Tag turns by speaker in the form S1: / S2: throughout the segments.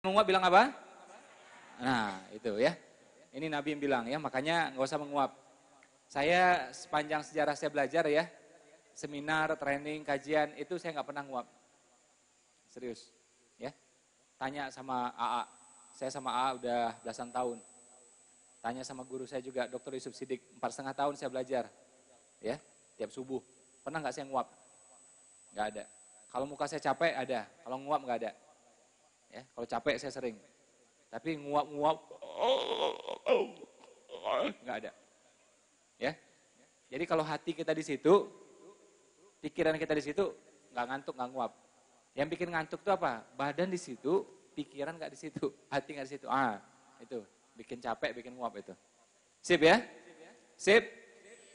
S1: menguap bilang apa? Nah, itu ya. Ini Nabi yang bilang ya, makanya nggak usah menguap. Saya sepanjang sejarah saya belajar ya, seminar, training, kajian, itu saya nggak pernah nguap. Serius. Ya. Tanya sama AA. Saya sama AA udah belasan tahun. Tanya sama guru saya juga, Dr. Yusuf Siddiq, 4,5 tahun saya belajar. Ya, tiap subuh. Pernah nggak saya nguap? Nggak ada. Kalau muka saya capek ada, kalau nguap nggak ada. Ya, kalau capek saya sering. Tapi nguap-nguap nggak ada. Ya. Jadi kalau hati kita di situ, pikiran kita di situ, nggak ngantuk, nggak nguap. Yang bikin ngantuk itu apa? Badan di situ, pikiran nggak di situ, hati nggak di situ. Itu bikin capek, bikin nguap itu. Sip ya? Sip.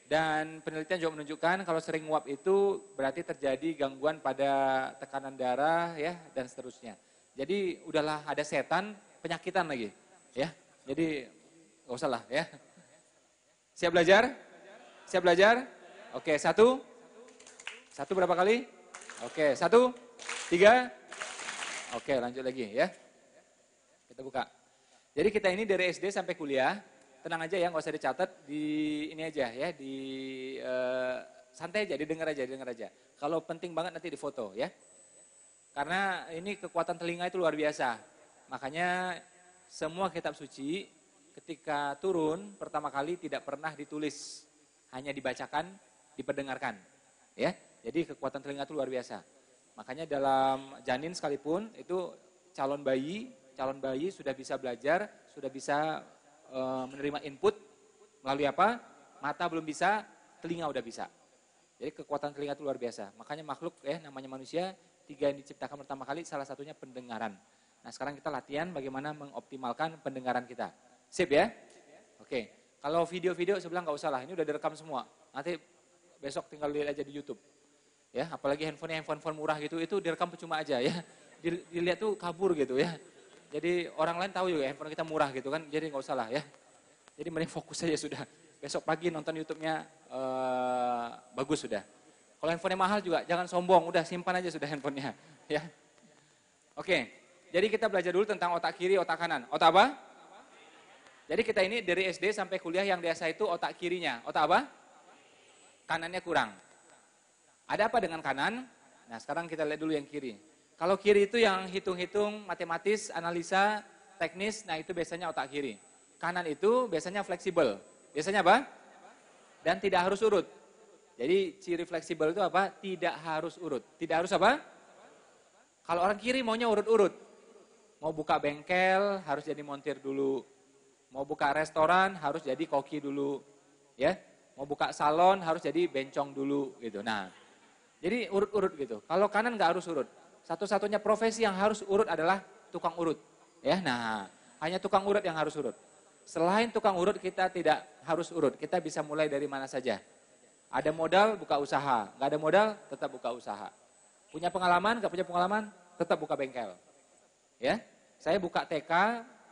S1: Dan penelitian juga menunjukkan kalau sering nguap itu berarti terjadi gangguan pada tekanan darah ya dan seterusnya. Jadi udahlah ada setan, penyakitan lagi, ya. Jadi nggak usah lah ya. Siap belajar? Siap belajar? Oke, satu berapa kali? Oke, 1, 3. Oke, lanjut lagi ya. Kita buka. Jadi kita ini dari SD sampai kuliah, tenang aja ya, nggak usah dicatat, di ini aja ya, di santai aja, didengar aja. Kalau penting banget nanti difoto ya. Karena ini kekuatan telinga itu luar biasa. Makanya semua kitab suci ketika turun pertama kali tidak pernah ditulis, hanya dibacakan, diperdengarkan. Ya, jadi kekuatan telinga itu luar biasa. Makanya dalam janin sekalipun itu calon bayi sudah bisa belajar, sudah bisa menerima input melalui apa? Mata belum bisa, telinga udah bisa. Jadi kekuatan telinga itu luar biasa. Makanya makhluk namanya manusia, 3 yang diciptakan pertama kali salah satunya pendengaran. Nah sekarang kita latihan bagaimana mengoptimalkan pendengaran kita. Sip ya? Oke. Kalau video-video sebelah nggak usah lah, ini udah direkam semua. Nanti besok tinggal lihat aja di YouTube. Ya, apalagi handphone murah gitu, itu direkam percuma aja ya. Dilihat tuh kabur gitu ya. Jadi orang lain tahu juga handphone kita murah gitu kan, jadi nggak usah lah ya. Jadi mending fokus aja sudah. Besok pagi nonton YouTube-nya bagus sudah. Kalau handphonenya mahal juga jangan sombong, udah simpan aja sudah handphonenya ya. Oke, jadi kita belajar dulu tentang otak kiri, otak kanan. Otak apa? Jadi kita ini dari SD sampai kuliah yang biasa itu otak kirinya. Otak apa? Kanannya kurang. Ada apa dengan kanan? Nah sekarang kita lihat dulu yang kiri. Kalau kiri itu yang hitung-hitung, matematis, analisa, teknis, nah itu biasanya otak kiri. Kanan itu biasanya fleksibel. Biasanya apa? Dan tidak harus urut. Jadi ciri fleksibel itu apa? Tidak harus urut. Tidak harus apa? Kalau orang kiri maunya urut-urut. Mau buka bengkel harus jadi montir dulu. Mau buka restoran harus jadi koki dulu. Ya. Mau buka salon harus jadi bencong dulu gitu. Nah, jadi urut-urut gitu. Kalau kanan nggak harus urut. Satu-satunya profesi yang harus urut adalah tukang urut. Ya, nah, hanya tukang urut yang harus urut. Selain tukang urut kita tidak harus urut. Kita bisa mulai dari mana saja. Ada modal, buka usaha. Nggak ada modal, tetap buka usaha. Punya pengalaman, nggak punya pengalaman, tetap buka bengkel. Ya, saya buka TK,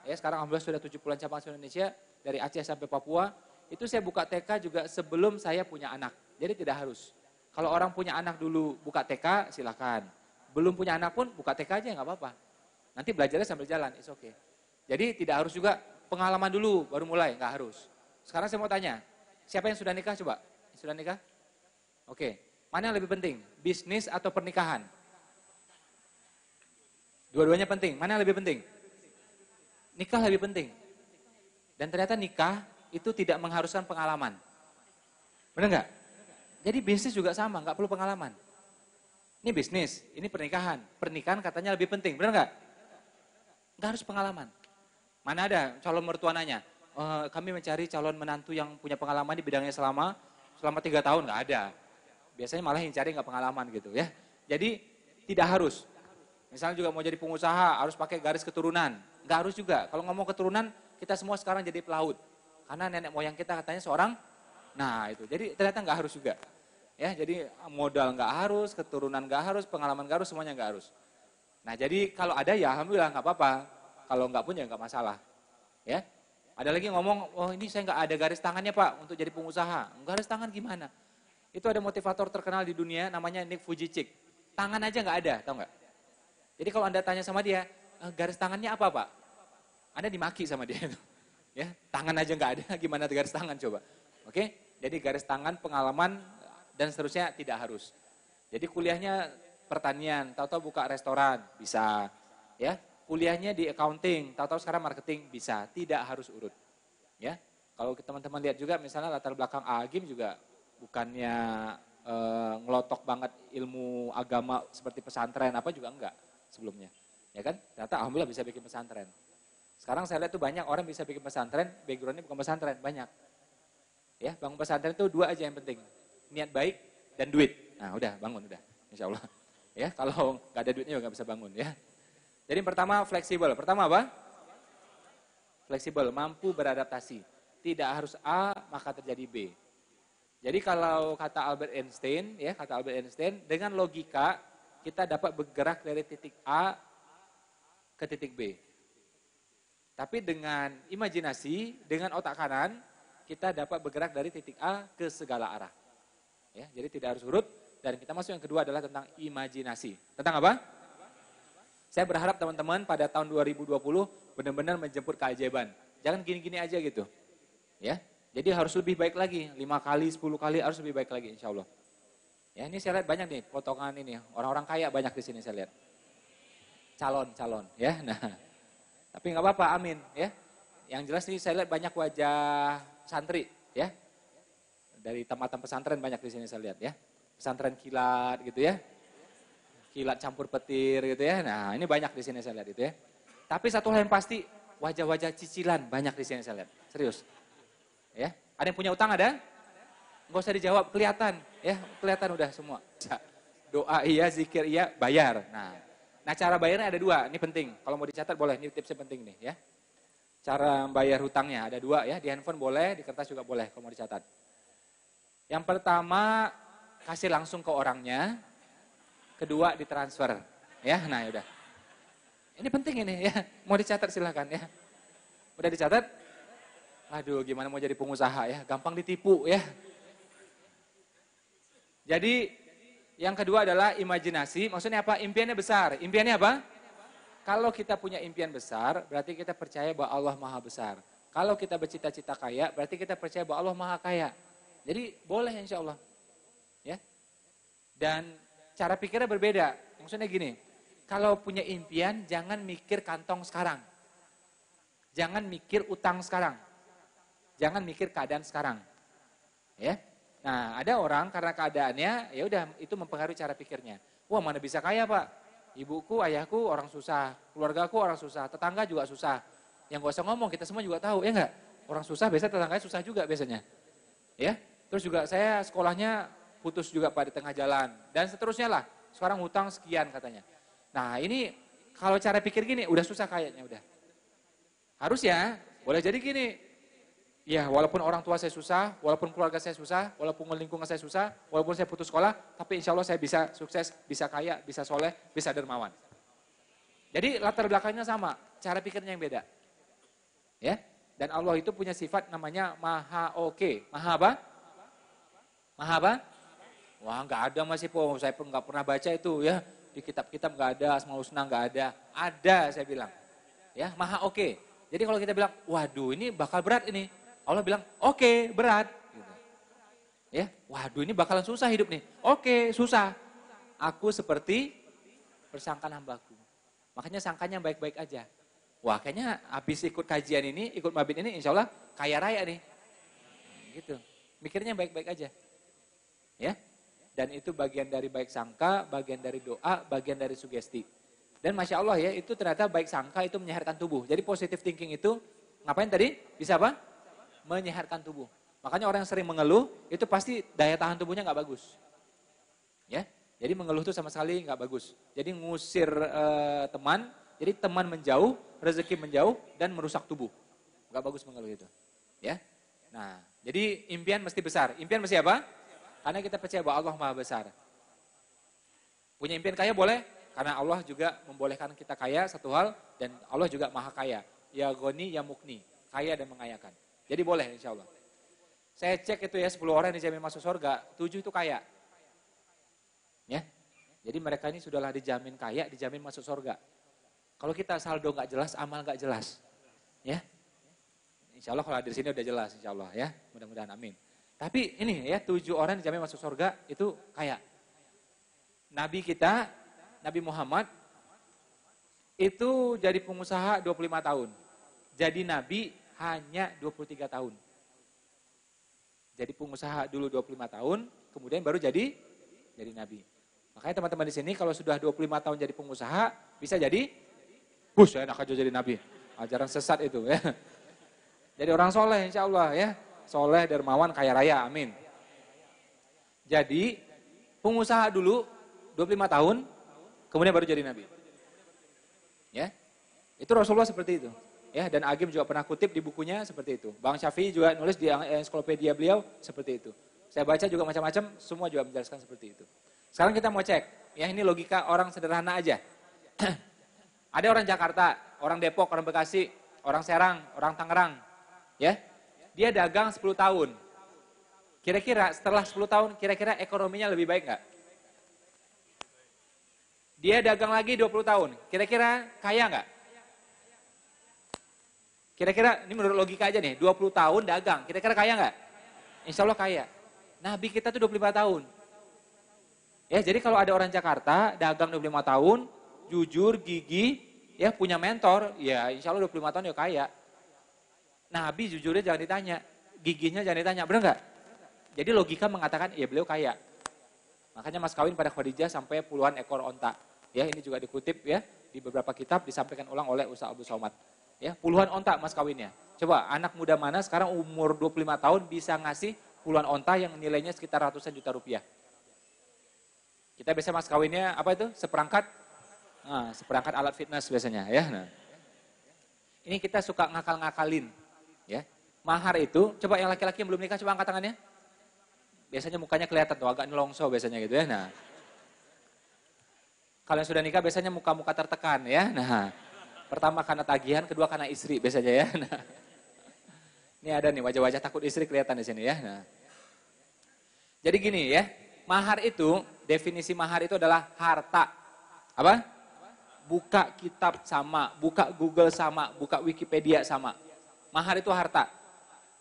S1: ya sekarang alhamdulillah sudah 70-an cabang Indonesia, dari Aceh sampai Papua. Itu saya buka TK juga sebelum saya punya anak. Jadi tidak harus. Kalau orang punya anak dulu buka TK, silakan. Belum punya anak pun buka TK aja, nggak apa-apa. Nanti belajarnya sambil jalan, it's okay. Jadi tidak harus juga pengalaman dulu, baru mulai, nggak harus. Sekarang saya mau tanya, siapa yang sudah nikah coba? Sudah nikah? Oke, mana yang lebih penting? Bisnis atau pernikahan? Dua-duanya penting, mana yang lebih penting? Nikah lebih penting. Dan ternyata nikah itu tidak mengharuskan pengalaman. Benar nggak? Jadi bisnis juga sama, nggak perlu pengalaman. Ini bisnis, ini pernikahan. Pernikahan katanya lebih penting, benar nggak? Nggak harus pengalaman. Mana ada calon mertua nanya, kami mencari calon menantu yang punya pengalaman di bidangnya selama 3 tahun, nggak ada. Biasanya malah yang cari nggak pengalaman gitu ya. Jadi tidak harus. Misalnya juga mau jadi pengusaha harus pakai garis keturunan, nggak harus juga. Kalau ngomong keturunan kita semua sekarang jadi pelaut. Karena nenek moyang kita katanya seorang, nah itu. Jadi ternyata nggak harus juga. Ya, jadi modal nggak harus, keturunan nggak harus, pengalaman nggak harus, semuanya nggak harus. Nah jadi kalau ada ya alhamdulillah nggak apa-apa. Kalau nggak pun ya nggak masalah. Ya. Ada lagi ngomong, oh ini saya nggak ada garis tangannya Pak untuk jadi pengusaha. Garis tangan gimana? Itu ada motivator terkenal di dunia namanya Nick Vujicic. Tangan aja nggak ada, tahu nggak? Jadi kalau Anda tanya sama dia, garis tangannya apa Pak? Anda dimaki sama dia itu. Ya, tangan aja nggak ada, gimana garis tangan coba? Oke, jadi garis tangan, pengalaman dan seterusnya tidak harus. Jadi kuliahnya pertanian, tahu-tahu buka restoran, bisa. Ya, kuliahnya di accounting, tahu-tahu sekarang marketing, bisa. Tidak harus urut. Ya, kalau teman-teman lihat juga, misalnya latar belakang Agim juga bukannya ngelotok banget ilmu agama seperti pesantren apa juga enggak sebelumnya. Ya kan? Ternyata alhamdulillah bisa bikin pesantren. Sekarang saya lihat tuh banyak orang bisa bikin pesantren, backgroundnya bukan pesantren, banyak. Ya, bangun pesantren itu 2 aja yang penting. Niat baik dan duit. Nah udah, bangun udah, insya Allah. Ya, kalau nggak ada duitnya juga nggak bisa bangun ya. Jadi pertama fleksibel. Pertama apa? Fleksibel, mampu beradaptasi. Tidak harus A, maka terjadi B. Jadi kalau kata Albert Einstein, ya kata Albert Einstein, dengan logika kita dapat bergerak dari titik A ke titik B. Tapi dengan imajinasi, dengan otak kanan, kita dapat bergerak dari titik A ke segala arah. Ya, jadi tidak harus urut. Dan kita masuk yang kedua adalah tentang imajinasi. Tentang apa? Saya berharap teman-teman pada tahun 2020 benar-benar menjemput keajaiban. Jangan gini-gini aja gitu. Ya, jadi harus lebih baik lagi. 5 kali, 10 kali harus lebih baik lagi insya Allah. Ya, ini saya lihat banyak nih potongan ini. Orang-orang kaya banyak di sini saya lihat. Calon-calon ya. Nah, tapi nggak apa-apa, amin ya. Yang jelas nih saya lihat banyak wajah santri ya. Dari tamatan pesantren banyak di sini saya lihat ya. Pesantren kilat gitu ya. Kilat campur petir gitu ya. Nah, ini banyak di sini saya lihat itu ya. Tapi satu hal yang pasti, wajah-wajah cicilan banyak di sini saya lihat. Serius. Ya. Ada yang punya utang ada? Enggak usah dijawab, kelihatan ya, kelihatan udah semua. Doa iya, zikir iya, bayar. Nah, cara bayarnya ada 2, ini penting. Kalau mau dicatat boleh, ini tipsnya penting nih ya. Cara bayar hutangnya ada 2 ya, di handphone boleh, di kertas juga boleh kalau mau dicatat. Yang pertama, kasih langsung ke orangnya. Kedua, ditransfer. Ya, nah yaudah. Ini penting ini ya, mau dicatat silakan ya. Udah dicatat? Aduh, gimana mau jadi pengusaha ya, gampang ditipu ya. Jadi, yang kedua adalah imajinasi, maksudnya apa? Impiannya besar. Impiannya apa? Kalau kita punya impian besar, berarti kita percaya bahwa Allah Maha Besar. Kalau kita bercita-cita kaya, berarti kita percaya bahwa Allah Maha Kaya. Jadi boleh insya Allah. Ya. Dan cara pikirnya berbeda. Maksudnya gini, kalau punya impian, jangan mikir kantong sekarang. Jangan mikir utang sekarang. Jangan mikir keadaan sekarang. Ya. Nah, ada orang karena keadaannya, ya udah itu mempengaruhi cara pikirnya. Wah, mana bisa kaya, Pak? Ibuku, ayahku orang susah, keluargaku orang susah, tetangga juga susah. Yang gak usah ngomong, kita semua juga tahu, ya enggak? Orang susah biasanya tetangganya susah juga biasanya. Ya. Terus juga saya sekolahnya putus juga Pak di tengah jalan dan seterusnya lah. Sekarang hutang sekian katanya. Nah, ini kalau cara pikir gini udah susah kayaknya udah. Harus ya, boleh jadi gini. Ya, walaupun orang tua saya susah, walaupun keluarga saya susah, walaupun lingkungan saya susah, walaupun saya putus sekolah, tapi insya Allah saya bisa sukses, bisa kaya, bisa soleh, bisa dermawan. Jadi latar belakangnya sama, cara pikirnya yang beda. Ya, dan Allah itu punya sifat namanya Maha Oke. Maha apa? Maha apa? Wah, nggak ada Mas Ipo, saya pun nggak pernah baca itu ya. Di kitab-kitab nggak ada, Asmaul Husna nggak ada. Ada saya bilang. Ya, Maha Oke. Jadi kalau kita bilang, waduh ini bakal berat ini. Allah bilang, oke, berat. Gitu. Ya, waduh ini bakalan susah hidup nih. Oke, susah. Aku seperti persangkaan hambaku. Makanya sangkanya baik-baik aja. Wah, kayaknya habis ikut kajian ini, ikut mabit ini, insya Allah kaya raya nih. Gitu. Mikirnya baik-baik aja. Ya, dan itu bagian dari baik sangka, bagian dari doa, bagian dari sugesti. Dan Masya Allah ya, itu ternyata baik sangka itu menyehatkan tubuh. Jadi positive thinking itu, ngapain tadi? Bisa apa? Menyehatkan tubuh. Makanya orang yang sering mengeluh, itu pasti daya tahan tubuhnya nggak bagus. Ya, jadi mengeluh itu sama sekali nggak bagus. Jadi ngusir teman, jadi teman menjauh, rezeki menjauh, dan merusak tubuh. Nggak bagus mengeluh itu. Ya, nah, jadi impian mesti besar. Impian mesti apa? Karena kita percaya bahwa Allah Maha Besar. Punya impian kaya boleh, karena Allah juga membolehkan kita kaya satu hal, dan Allah juga Maha Kaya. Ya Goni, ya Mukni, kaya dan mengayakan. Jadi boleh insya Allah. Saya cek itu ya 10 orang yang dijamin masuk surga, 7 itu kaya. Ya, jadi mereka ini sudahlah dijamin kaya, dijamin masuk surga. Kalau kita saldo nggak jelas, amal nggak jelas. Ya. Insya Allah kalau hadir sini udah jelas, insya Allah ya. Mudah-mudahan amin. Tapi ini ya, 7 orang dijamin masuk surga itu kaya. Nabi kita, Nabi Muhammad, itu jadi pengusaha 25 tahun. Jadi Nabi hanya 23 tahun. Jadi pengusaha dulu 25 tahun, kemudian baru jadi Nabi. Makanya teman-teman di sini kalau sudah 25 tahun jadi pengusaha, bisa jadi, saya enak aja jadi Nabi. Ajaran sesat itu ya. Jadi orang soleh insya Allah ya. Soleh, dermawan, kaya raya, amin. Jadi pengusaha dulu 25 tahun, kemudian baru jadi Nabi. Ya, itu Rasulullah seperti itu. Ya, dan Agim juga pernah kutip di bukunya seperti itu. Bang Syafi'i juga nulis di ensiklopedia beliau seperti itu. Saya baca juga macam-macam, semua juga menjelaskan seperti itu. Sekarang kita mau cek, ya ini logika orang sederhana aja. Ada orang Jakarta, orang Depok, orang Bekasi, orang Serang, orang Tangerang. Ya, dia dagang 10 tahun. Kira-kira setelah 10 tahun, kira-kira ekonominya lebih baik nggak? Dia dagang lagi 20 tahun, kira-kira kaya nggak? Kira-kira, ini menurut logika aja nih, 20 tahun dagang, kira-kira kaya nggak? Insya Allah kaya. Nabi kita tuh 25 tahun. Ya, jadi kalau ada orang Jakarta, dagang 25 tahun, jujur, gigih, ya punya mentor, ya insya Allah 25 tahun ya kaya. Nabi jujurnya jangan ditanya, gigihnya jangan ditanya, benar nggak? Jadi logika mengatakan, ya beliau kaya. Makanya mas kawin pada Khadijah sampai puluhan ekor onta. Ya, ini juga dikutip ya di beberapa kitab disampaikan ulang oleh Ustaz Abdul Somad. Ya, puluhan onta mas kawinnya. Coba anak muda mana sekarang umur 25 tahun bisa ngasih puluhan onta yang nilainya sekitar ratusan juta rupiah. Kita biasa mas kawinnya apa itu? Seperangkat alat fitness biasanya ya. Nah. Ini kita suka ngakal-ngakalin ya. Mahar itu, coba yang laki-laki yang belum nikah coba angkat tangannya. Biasanya mukanya kelihatan tuh agak nelongso biasanya gitu ya. Nah. Kalau yang sudah nikah biasanya muka-muka tertekan ya. Nah. Pertama karena tagihan, kedua karena istri biasanya ya. Nah. Ini ada nih wajah-wajah takut istri kelihatan di sini ya. Nah. Jadi gini ya, mahar itu, definisi mahar itu adalah harta. Apa? Buka kitab sama, buka Google sama, buka Wikipedia sama. Mahar itu harta.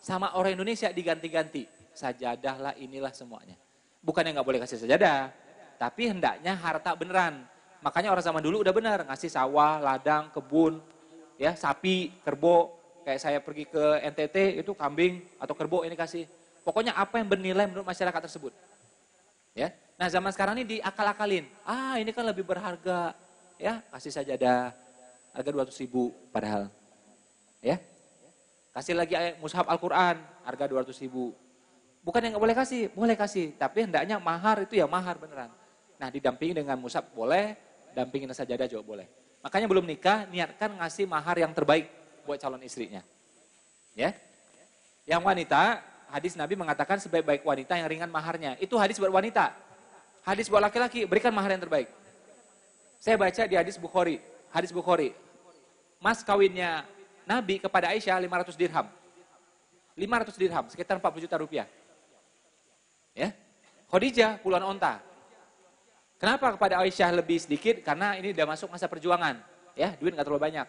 S1: Sama orang Indonesia diganti-ganti. Sajadah lah, inilah semuanya. Bukan yang nggak boleh kasih sajadah, tapi hendaknya harta beneran. Makanya orang zaman dulu udah benar, ngasih sawah, ladang, kebun, ya sapi, kerbau. Kayak saya pergi ke NTT itu kambing atau kerbau ini kasih. Pokoknya apa yang bernilai menurut masyarakat tersebut. Ya. Nah zaman sekarang ini diakal-akalin. Ini kan lebih berharga. Ya, kasih sajadah harga 200.000 padahal. Ya. Kasih lagi mushaf Al-Qur'an harga 200.000. Bukan yang nggak boleh kasih, boleh kasih, tapi hendaknya mahar itu ya mahar beneran. Nah, didampingi dengan mushaf boleh, dampingin sajadah juga boleh. Makanya belum nikah niatkan ngasih mahar yang terbaik buat calon istrinya. Ya. Yang wanita, hadis Nabi mengatakan sebaik-baik wanita yang ringan maharnya. Itu hadis buat wanita. Hadis buat laki-laki, berikan mahar yang terbaik. Saya baca di hadis Bukhari. Mas kawinnya Nabi kepada Aisyah 500 dirham. 500 dirham, sekitar 40 juta rupiah. Ya. Khadijah puluhan onta. Kenapa kepada Aisyah lebih sedikit? Karena ini udah masuk masa perjuangan. Ya, duit gak terlalu banyak.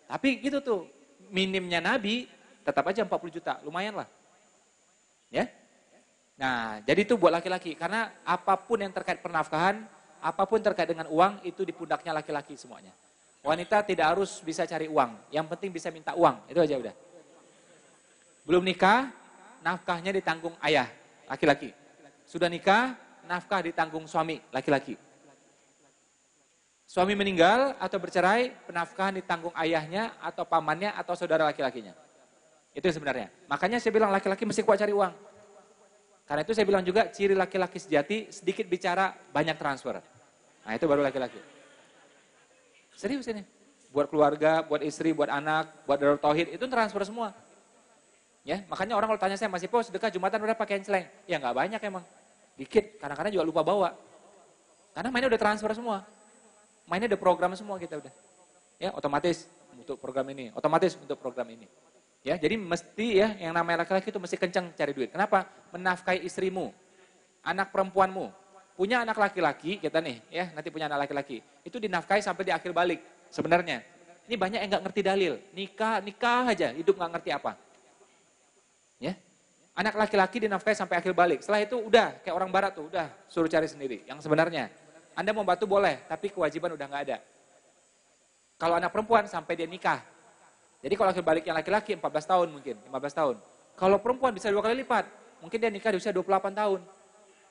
S1: Tapi gitu tuh, minimnya Nabi tetap aja 40 juta, lumayan lah. Ya. Nah, jadi itu buat laki-laki. Karena apapun yang terkait pernafkahan, apapun terkait dengan uang, itu di pundaknya laki-laki semuanya. Wanita tidak harus bisa cari uang. Yang penting bisa minta uang. Itu aja udah. Belum nikah, nafkahnya ditanggung ayah, laki-laki. Sudah nikah, nafkah ditanggung suami, laki-laki. Suami meninggal atau bercerai, penafkahan ditanggung ayahnya atau pamannya atau saudara laki-lakinya. Itu sebenarnya. Makanya saya bilang laki-laki mesti kuat cari uang. Karena itu saya bilang juga ciri laki-laki sejati sedikit bicara banyak transfer. Nah itu baru laki-laki. Serius ini. Buat keluarga, buat istri, buat anak, buat darul tauhid itu transfer semua. Ya, makanya orang kalau tanya saya masih sedekah Jumatan udah pakai celeng. Ya nggak banyak emang. Dikit, kadang-kadang juga lupa bawa. Karena mainnya udah transfer semua. Mainnya udah program semua kita udah. Ya, otomatis untuk program ini, otomatis untuk program ini. Ya, jadi mesti ya yang namanya laki-laki itu mesti kencang cari duit. Kenapa? Menafkahi istrimu, anak perempuanmu. Punya anak laki-laki, kita nih ya, nanti punya anak laki-laki. Itu dinafkahi sampai di akhir balik sebenarnya. Ini banyak yang nggak ngerti dalil. Nikah aja, hidup nggak ngerti apa. Ya. Anak laki-laki dinafkahi sampai akhir balik. Setelah itu udah, kayak orang barat tuh, udah suruh cari sendiri. Yang sebenarnya, Anda mau bantu boleh, tapi kewajiban udah nggak ada. Kalau anak perempuan sampai dia nikah. Jadi kalau akhir balik yang laki-laki 14 tahun mungkin, 15 tahun. Kalau perempuan bisa 2 kali lipat. Mungkin dia nikah di usia 28 tahun.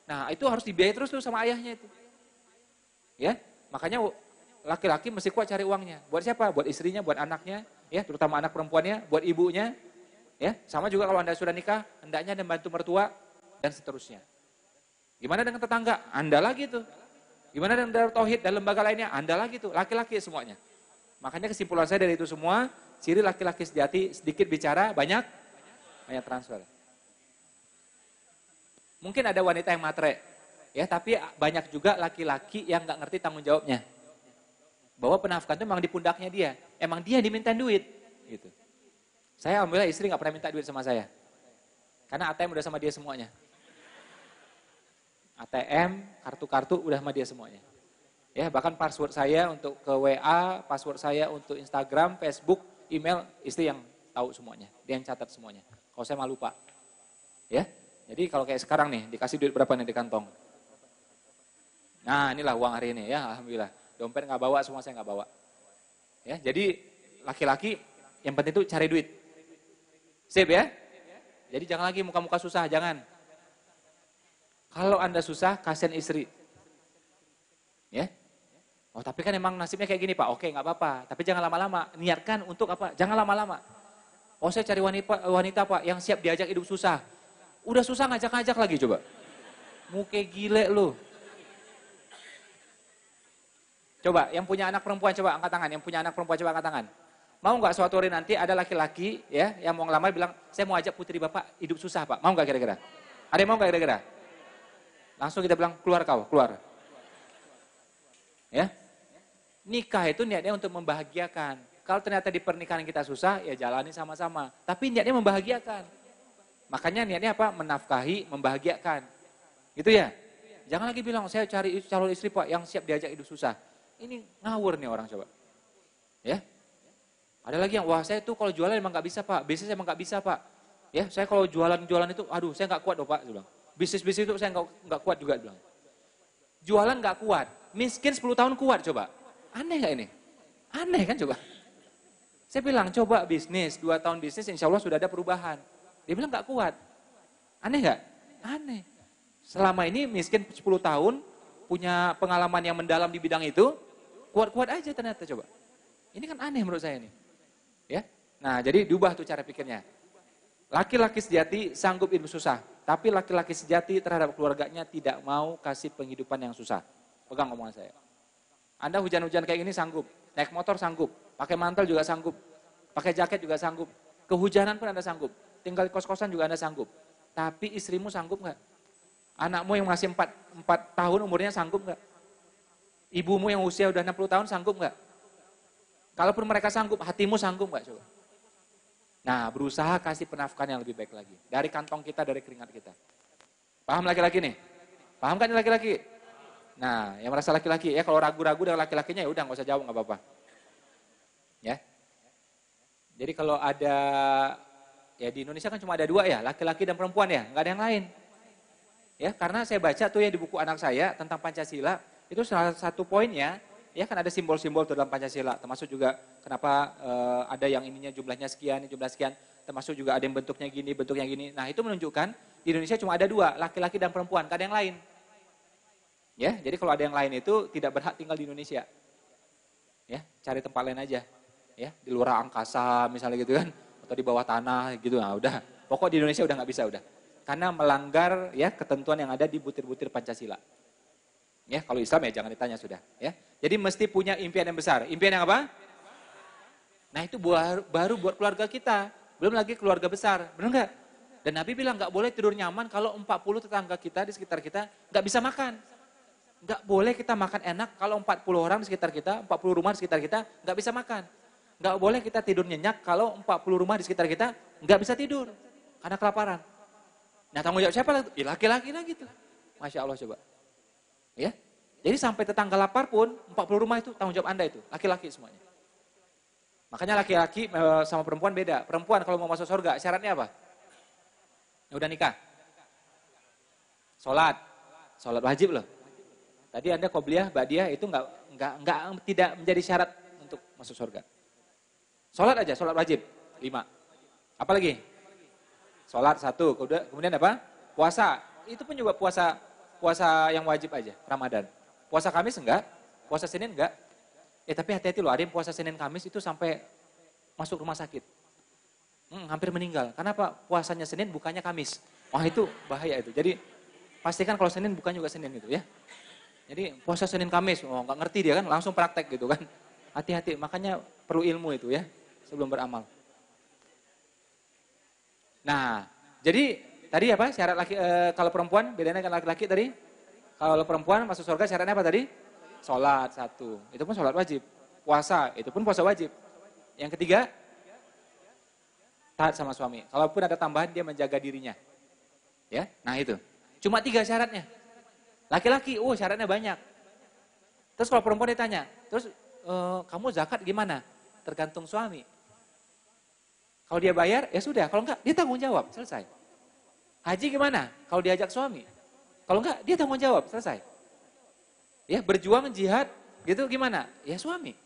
S1: Nah, itu harus dibiayai terus tuh sama ayahnya itu. Ya, makanya laki-laki mesti kuat cari uangnya. Buat siapa? Buat istrinya, buat anaknya, ya, terutama anak perempuannya, buat ibunya. Ya, sama juga kalau Anda sudah nikah, hendaknya Anda bantu mertua dan seterusnya. Gimana dengan tetangga? Anda lagi tuh. Gimana dengan Darut Tauhid dan lembaga lainnya? Anda lagi tuh, laki-laki semuanya. Makanya kesimpulan saya dari itu semua, ciri laki-laki sejati sedikit bicara, banyak transfer. Mungkin ada wanita yang matre, ya, tapi banyak juga laki-laki yang nggak ngerti tanggung jawabnya. Bahwa penafkahan itu memang di pundaknya dia, emang dia diminta duit, gitu. Saya alhamdulillah istri nggak pernah minta duit sama saya, karena ATM udah sama dia semuanya. ATM, kartu-kartu udah sama dia semuanya. Ya, bahkan password saya untuk ke WA, password saya untuk Instagram, Facebook, email, istri yang tahu semuanya. Dia yang catat semuanya. Kalau saya malu Pak. Ya, jadi kalau kayak sekarang nih, dikasih duit berapa nih di kantong? Nah, inilah uang hari ini ya, alhamdulillah. Dompet nggak bawa, semua saya nggak bawa. Ya, jadi laki-laki yang penting itu cari duit. Sip ya? Jadi jangan lagi muka-muka susah, jangan. Kalau Anda susah, kasihan istri. Ya. Oh, tapi kan emang nasibnya kayak gini Pak. Oke, nggak apa-apa. Tapi jangan lama-lama. Niatkan untuk apa? Jangan lama-lama. Oh, saya cari wanita Pak yang siap diajak hidup susah. Udah susah ngajak-ngajak lagi coba. Muke gile lu. Coba, yang punya anak perempuan coba angkat tangan. Yang punya anak perempuan coba angkat tangan. Mau nggak suatu hari nanti ada laki-laki ya yang mau ngelamar bilang, saya mau ajak putri Bapak hidup susah Pak. Mau nggak kira-kira? Ada yang mau nggak kira-kira? Langsung kita bilang, keluar kau, keluar. Ya. Nikah itu niatnya untuk membahagiakan. Kalau ternyata di pernikahan kita susah, ya jalani sama-sama. Tapi niatnya membahagiakan. Makanya niatnya apa? Menafkahi, membahagiakan. Gitu ya? Jangan lagi bilang, saya cari calon istri Pak yang siap diajak hidup susah. Ini ngawur nih orang coba. Ya. Ada lagi yang, wah saya tuh kalau jualan emang gak bisa Pak, bisnis emang gak bisa Pak. Ya, saya kalau jualan itu, aduh saya gak kuat loh Pak. Dia bilang. Bisnis itu saya gak kuat juga. Dia bilang. Jualan gak kuat, miskin 10 tahun kuat coba. Aneh gak ini? Aneh kan coba. Saya bilang coba bisnis, 2 tahun bisnis insya Allah sudah ada perubahan. Dia bilang gak kuat. Aneh gak? Aneh. Selama ini miskin 10 tahun, punya pengalaman yang mendalam di bidang itu, kuat-kuat aja ternyata coba. Ini kan aneh menurut saya ini. Ya, nah jadi diubah tuh cara pikirnya. Laki-laki sejati sanggup hidup susah, tapi laki-laki sejati terhadap keluarganya tidak mau kasih penghidupan yang susah. Pegang omongan saya. Anda hujan-hujan kayak gini sanggup, naik motor sanggup, pakai mantel juga sanggup, pakai jaket juga sanggup, kehujanan pun Anda sanggup, tinggal di kos-kosan juga Anda sanggup. Tapi istrimu sanggup nggak? Anakmu yang masih 4 tahun umurnya sanggup nggak? Ibumu yang usia udah 60 tahun sanggup nggak? Kalaupun mereka sanggup, hatimu sanggup nggak coba? Nah, berusaha kasih penafkahan yang lebih baik lagi. Dari kantong kita, dari keringat kita. Paham laki-laki nih? Paham kan laki-laki? Nah, yang merasa laki-laki, ya kalau ragu-ragu dengan laki-lakinya ya udah nggak usah jawab, nggak apa-apa. Ya. Jadi kalau ada, ya di Indonesia kan cuma ada 2 ya, laki-laki dan perempuan ya, nggak ada yang lain. Ya, karena saya baca tuh ya di buku anak saya tentang Pancasila, itu salah satu poinnya, ya kan ada simbol-simbol dalam Pancasila, termasuk juga kenapa ada yang ininya jumlahnya sekian, jumlah sekian, termasuk juga ada yang bentuknya gini. Nah itu menunjukkan di Indonesia cuma ada 2, laki-laki dan perempuan, gak ada yang lain. Ya, jadi kalau ada yang lain itu tidak berhak tinggal di Indonesia. Ya, cari tempat lain aja. Ya, di luar angkasa misalnya gitu kan, atau di bawah tanah gitu, nah udah. Pokok di Indonesia udah nggak bisa udah. Karena melanggar ya ketentuan yang ada di butir-butir Pancasila. Ya, kalau Islam ya jangan ditanya sudah. Ya, jadi mesti punya impian yang besar. Impian yang apa? Nah itu baru buat keluarga kita. Belum lagi keluarga besar, benar nggak? Dan Nabi bilang nggak boleh tidur nyaman kalau 40 tetangga kita di sekitar kita nggak bisa makan. Nggak boleh kita makan enak kalau 40 orang di sekitar kita, 40 rumah di sekitar kita nggak bisa makan. Nggak boleh kita tidur nyenyak kalau 40 rumah di sekitar kita nggak bisa tidur karena kelaparan. Nah tanggung jawab siapa? Laki-laki lagi tuh. Masya Allah coba. Ya, jadi sampai tetangga lapar pun 40 rumah itu tanggung jawab Anda itu, laki-laki semuanya. Makanya laki-laki sama perempuan beda. Perempuan kalau mau masuk surga, syaratnya apa? Ya udah nikah. Sholat wajib loh. Tadi Anda qobliyah, ba'diyah itu tidak menjadi syarat untuk masuk surga. Sholat aja, sholat wajib 5. Apalagi? Sholat 1, kemudian apa? Puasa. Itu pun juga puasa yang wajib aja, Ramadan. Puasa Kamis enggak? Puasa Senin enggak? Tapi hati-hati loh, ada yang puasa Senin Kamis itu sampai masuk rumah sakit. Hampir meninggal. Kenapa? Puasanya Senin bukannya Kamis. Wah itu bahaya itu. Jadi pastikan kalau Senin bukan juga Senin gitu ya. Jadi puasa Senin Kamis, nggak ngerti dia kan, langsung praktek gitu kan. Hati-hati, makanya perlu ilmu itu ya, sebelum beramal. Nah, jadi tadi apa syarat laki, kalau perempuan, bedanya dengan laki-laki tadi? Kalau perempuan masuk surga syaratnya apa tadi? Sholat 1, itu pun sholat wajib. Puasa, itu pun puasa wajib. Yang ketiga, taat sama suami. Kalaupun ada tambahan, dia menjaga dirinya. Ya, nah itu. Cuma 3 syaratnya. Laki-laki, syaratnya banyak. Terus kalau perempuan ditanya, terus kamu zakat gimana? Tergantung suami. Kalau dia bayar, ya sudah. Kalau enggak, dia tanggung jawab, selesai. Haji gimana? Kalau diajak suami. Kalau enggak, dia tanggung jawab, selesai. Ya, berjuang jihad gitu gimana? Ya suami.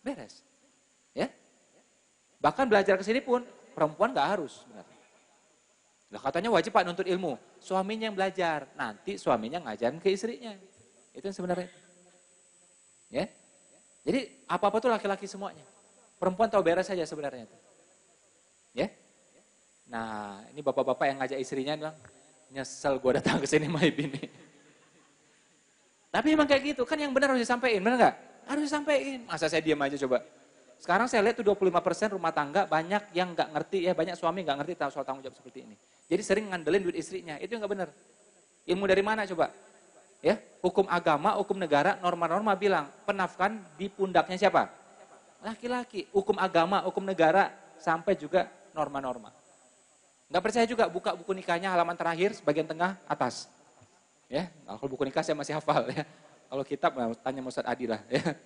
S1: Beres. Ya. Bahkan belajar ke sini pun perempuan enggak harus sebenarnya. Lah katanya wajib Pak nuntut ilmu. Suaminya yang belajar, nanti suaminya ngajarin ke istrinya. Itu yang sebenarnya. Ya. Jadi apa-apa tuh laki-laki semuanya. Perempuan tahu beres saja sebenarnya. Ya. Nah, ini bapak-bapak yang ngajak istrinya bilang, nyesel gue datang ke sini sama ibu ini. Tapi emang kayak gitu, kan yang benar harus disampaikan, benar nggak? Harus disampaikan. Masa saya diam aja coba. Sekarang saya lihat tuh 25% rumah tangga banyak yang nggak ngerti ya, banyak suami nggak ngerti soal tanggung jawab seperti ini. Jadi sering ngandelin duit istrinya, itu yang nggak benar. Ilmu dari mana coba? Ya, hukum agama, hukum negara, norma-norma bilang penafkahan di pundaknya siapa? Laki-laki. Hukum agama, hukum negara, sampai juga norma-norma. Nggak percaya juga, buka buku nikahnya halaman terakhir, bagian tengah, atas. Ya, kalau buku nikah saya masih hafal ya. Kalau kitab, tanya Ustaz Adi lah. Ya.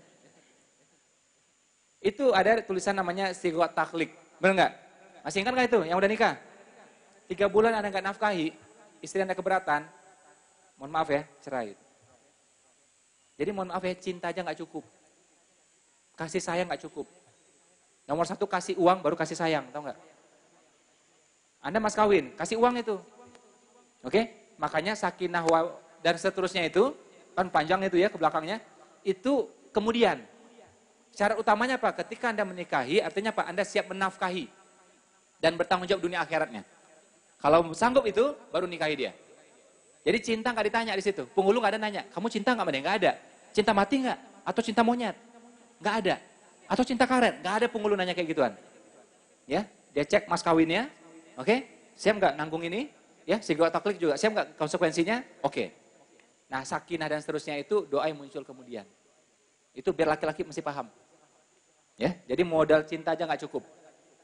S1: Itu ada tulisan namanya sighat takhlik. Benar nggak? Masih ingat nggak itu yang udah nikah? 3 bulan Anda nggak nafkahi, istri Anda keberatan, mohon maaf ya, cerai. Jadi mohon maaf ya, cinta aja nggak cukup. Kasih sayang nggak cukup. Nomor 1 kasih uang, baru kasih sayang, tahu nggak? Anda mas kawin, kasih uang itu. Oke? Makanya sakinah dan seterusnya itu, kan panjang itu ya ke belakangnya, itu kemudian. Syarat utamanya apa? Ketika Anda menikahi, artinya apa? Anda siap menafkahi dan bertanggung jawab dunia akhiratnya. Kalau sanggup itu, baru nikahi dia. Jadi cinta nggak ditanya di situ. Penghulu nggak ada nanya, kamu cinta nggak? Nggak ada. Cinta mati nggak? Atau cinta monyet? Nggak ada. Atau cinta karet? Nggak ada penghulu nanya kayak gituan. Ya, dia cek mas kawinnya, oke? Siap nggak nanggung ini? Ya, sighat takhlik juga. Siap nggak konsekuensinya? Oke. Nah, sakinah dan seterusnya itu doa yang muncul kemudian. Itu biar laki-laki mesti paham. Ya, jadi modal cinta aja nggak cukup.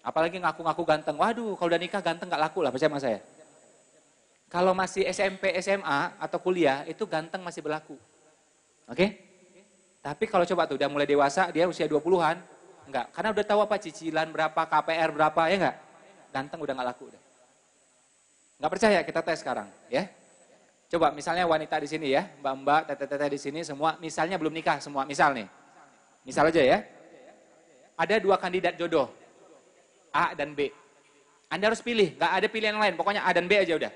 S1: Apalagi ngaku-ngaku ganteng. Waduh, kalau udah nikah ganteng nggak laku lah, percaya sama saya. Kalau masih SMP, SMA atau kuliah itu ganteng masih berlaku. Oke? Tapi kalau coba tuh udah mulai dewasa, dia usia 20-an, enggak. Karena udah tahu apa cicilan berapa, KPR berapa, ya enggak? Ganteng udah nggak laku udah. Nggak percaya, kita tes sekarang, ya. Coba misalnya wanita di sini ya, mbak-mbak, tete-tete di sini semua, misalnya belum nikah semua, misal nih. Misal aja ya. Ada 2 kandidat jodoh, A dan B. Anda harus pilih, nggak ada pilihan lain, pokoknya A dan B aja udah.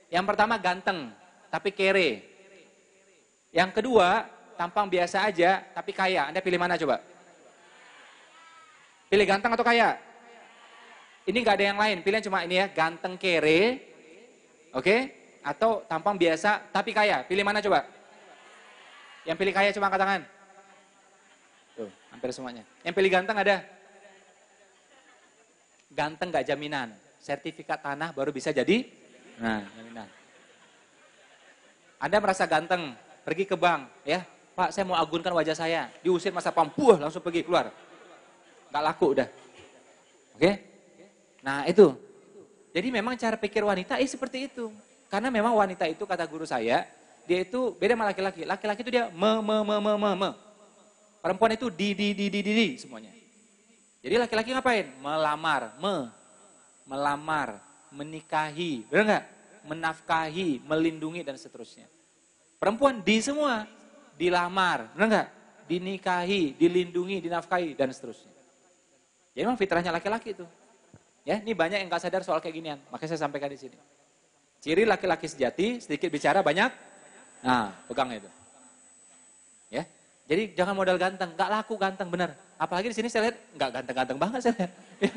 S1: Yang pertama ganteng, tapi kere. Yang kedua, tampang biasa aja, tapi kaya. Anda pilih mana coba? Pilih ganteng atau kaya? Ini nggak ada yang lain, pilihan cuma ini ya, ganteng kere, oke? Atau tampang biasa, tapi kaya. Pilih mana coba? Yang pilih kaya cuma angkat tangan. Tuh, hampir semuanya. Yang pilih ganteng ada? Ganteng gak jaminan. Sertifikat tanah baru bisa jadi, nah jaminan. Anda merasa ganteng, pergi ke bank, ya. Pak, saya mau agunkan wajah saya. Diusir masa pampuh, langsung pergi keluar. Gak laku udah. Oke? Nah itu. Jadi memang cara pikir wanita seperti itu. Karena memang wanita itu kata guru saya, dia itu beda sama laki-laki. Laki-laki itu dia me. Perempuan itu di semuanya. Jadi laki-laki ngapain? Melamar, melamar, menikahi, benar nggak? Menafkahi, melindungi dan seterusnya. Perempuan di semua, dilamar, benar nggak? Dinikahi, dilindungi, dinafkahi dan seterusnya. Jadi memang fitrahnya laki-laki itu. Ya, ini banyak yang nggak sadar soal kayak ginian, makanya saya sampaikan di sini. Ciri laki-laki sejati, sedikit bicara banyak, nah pegang itu. Ya, jadi jangan modal ganteng, nggak laku ganteng benar. Apalagi di sini saya lihat nggak ganteng-ganteng banget saya lihat. Ya.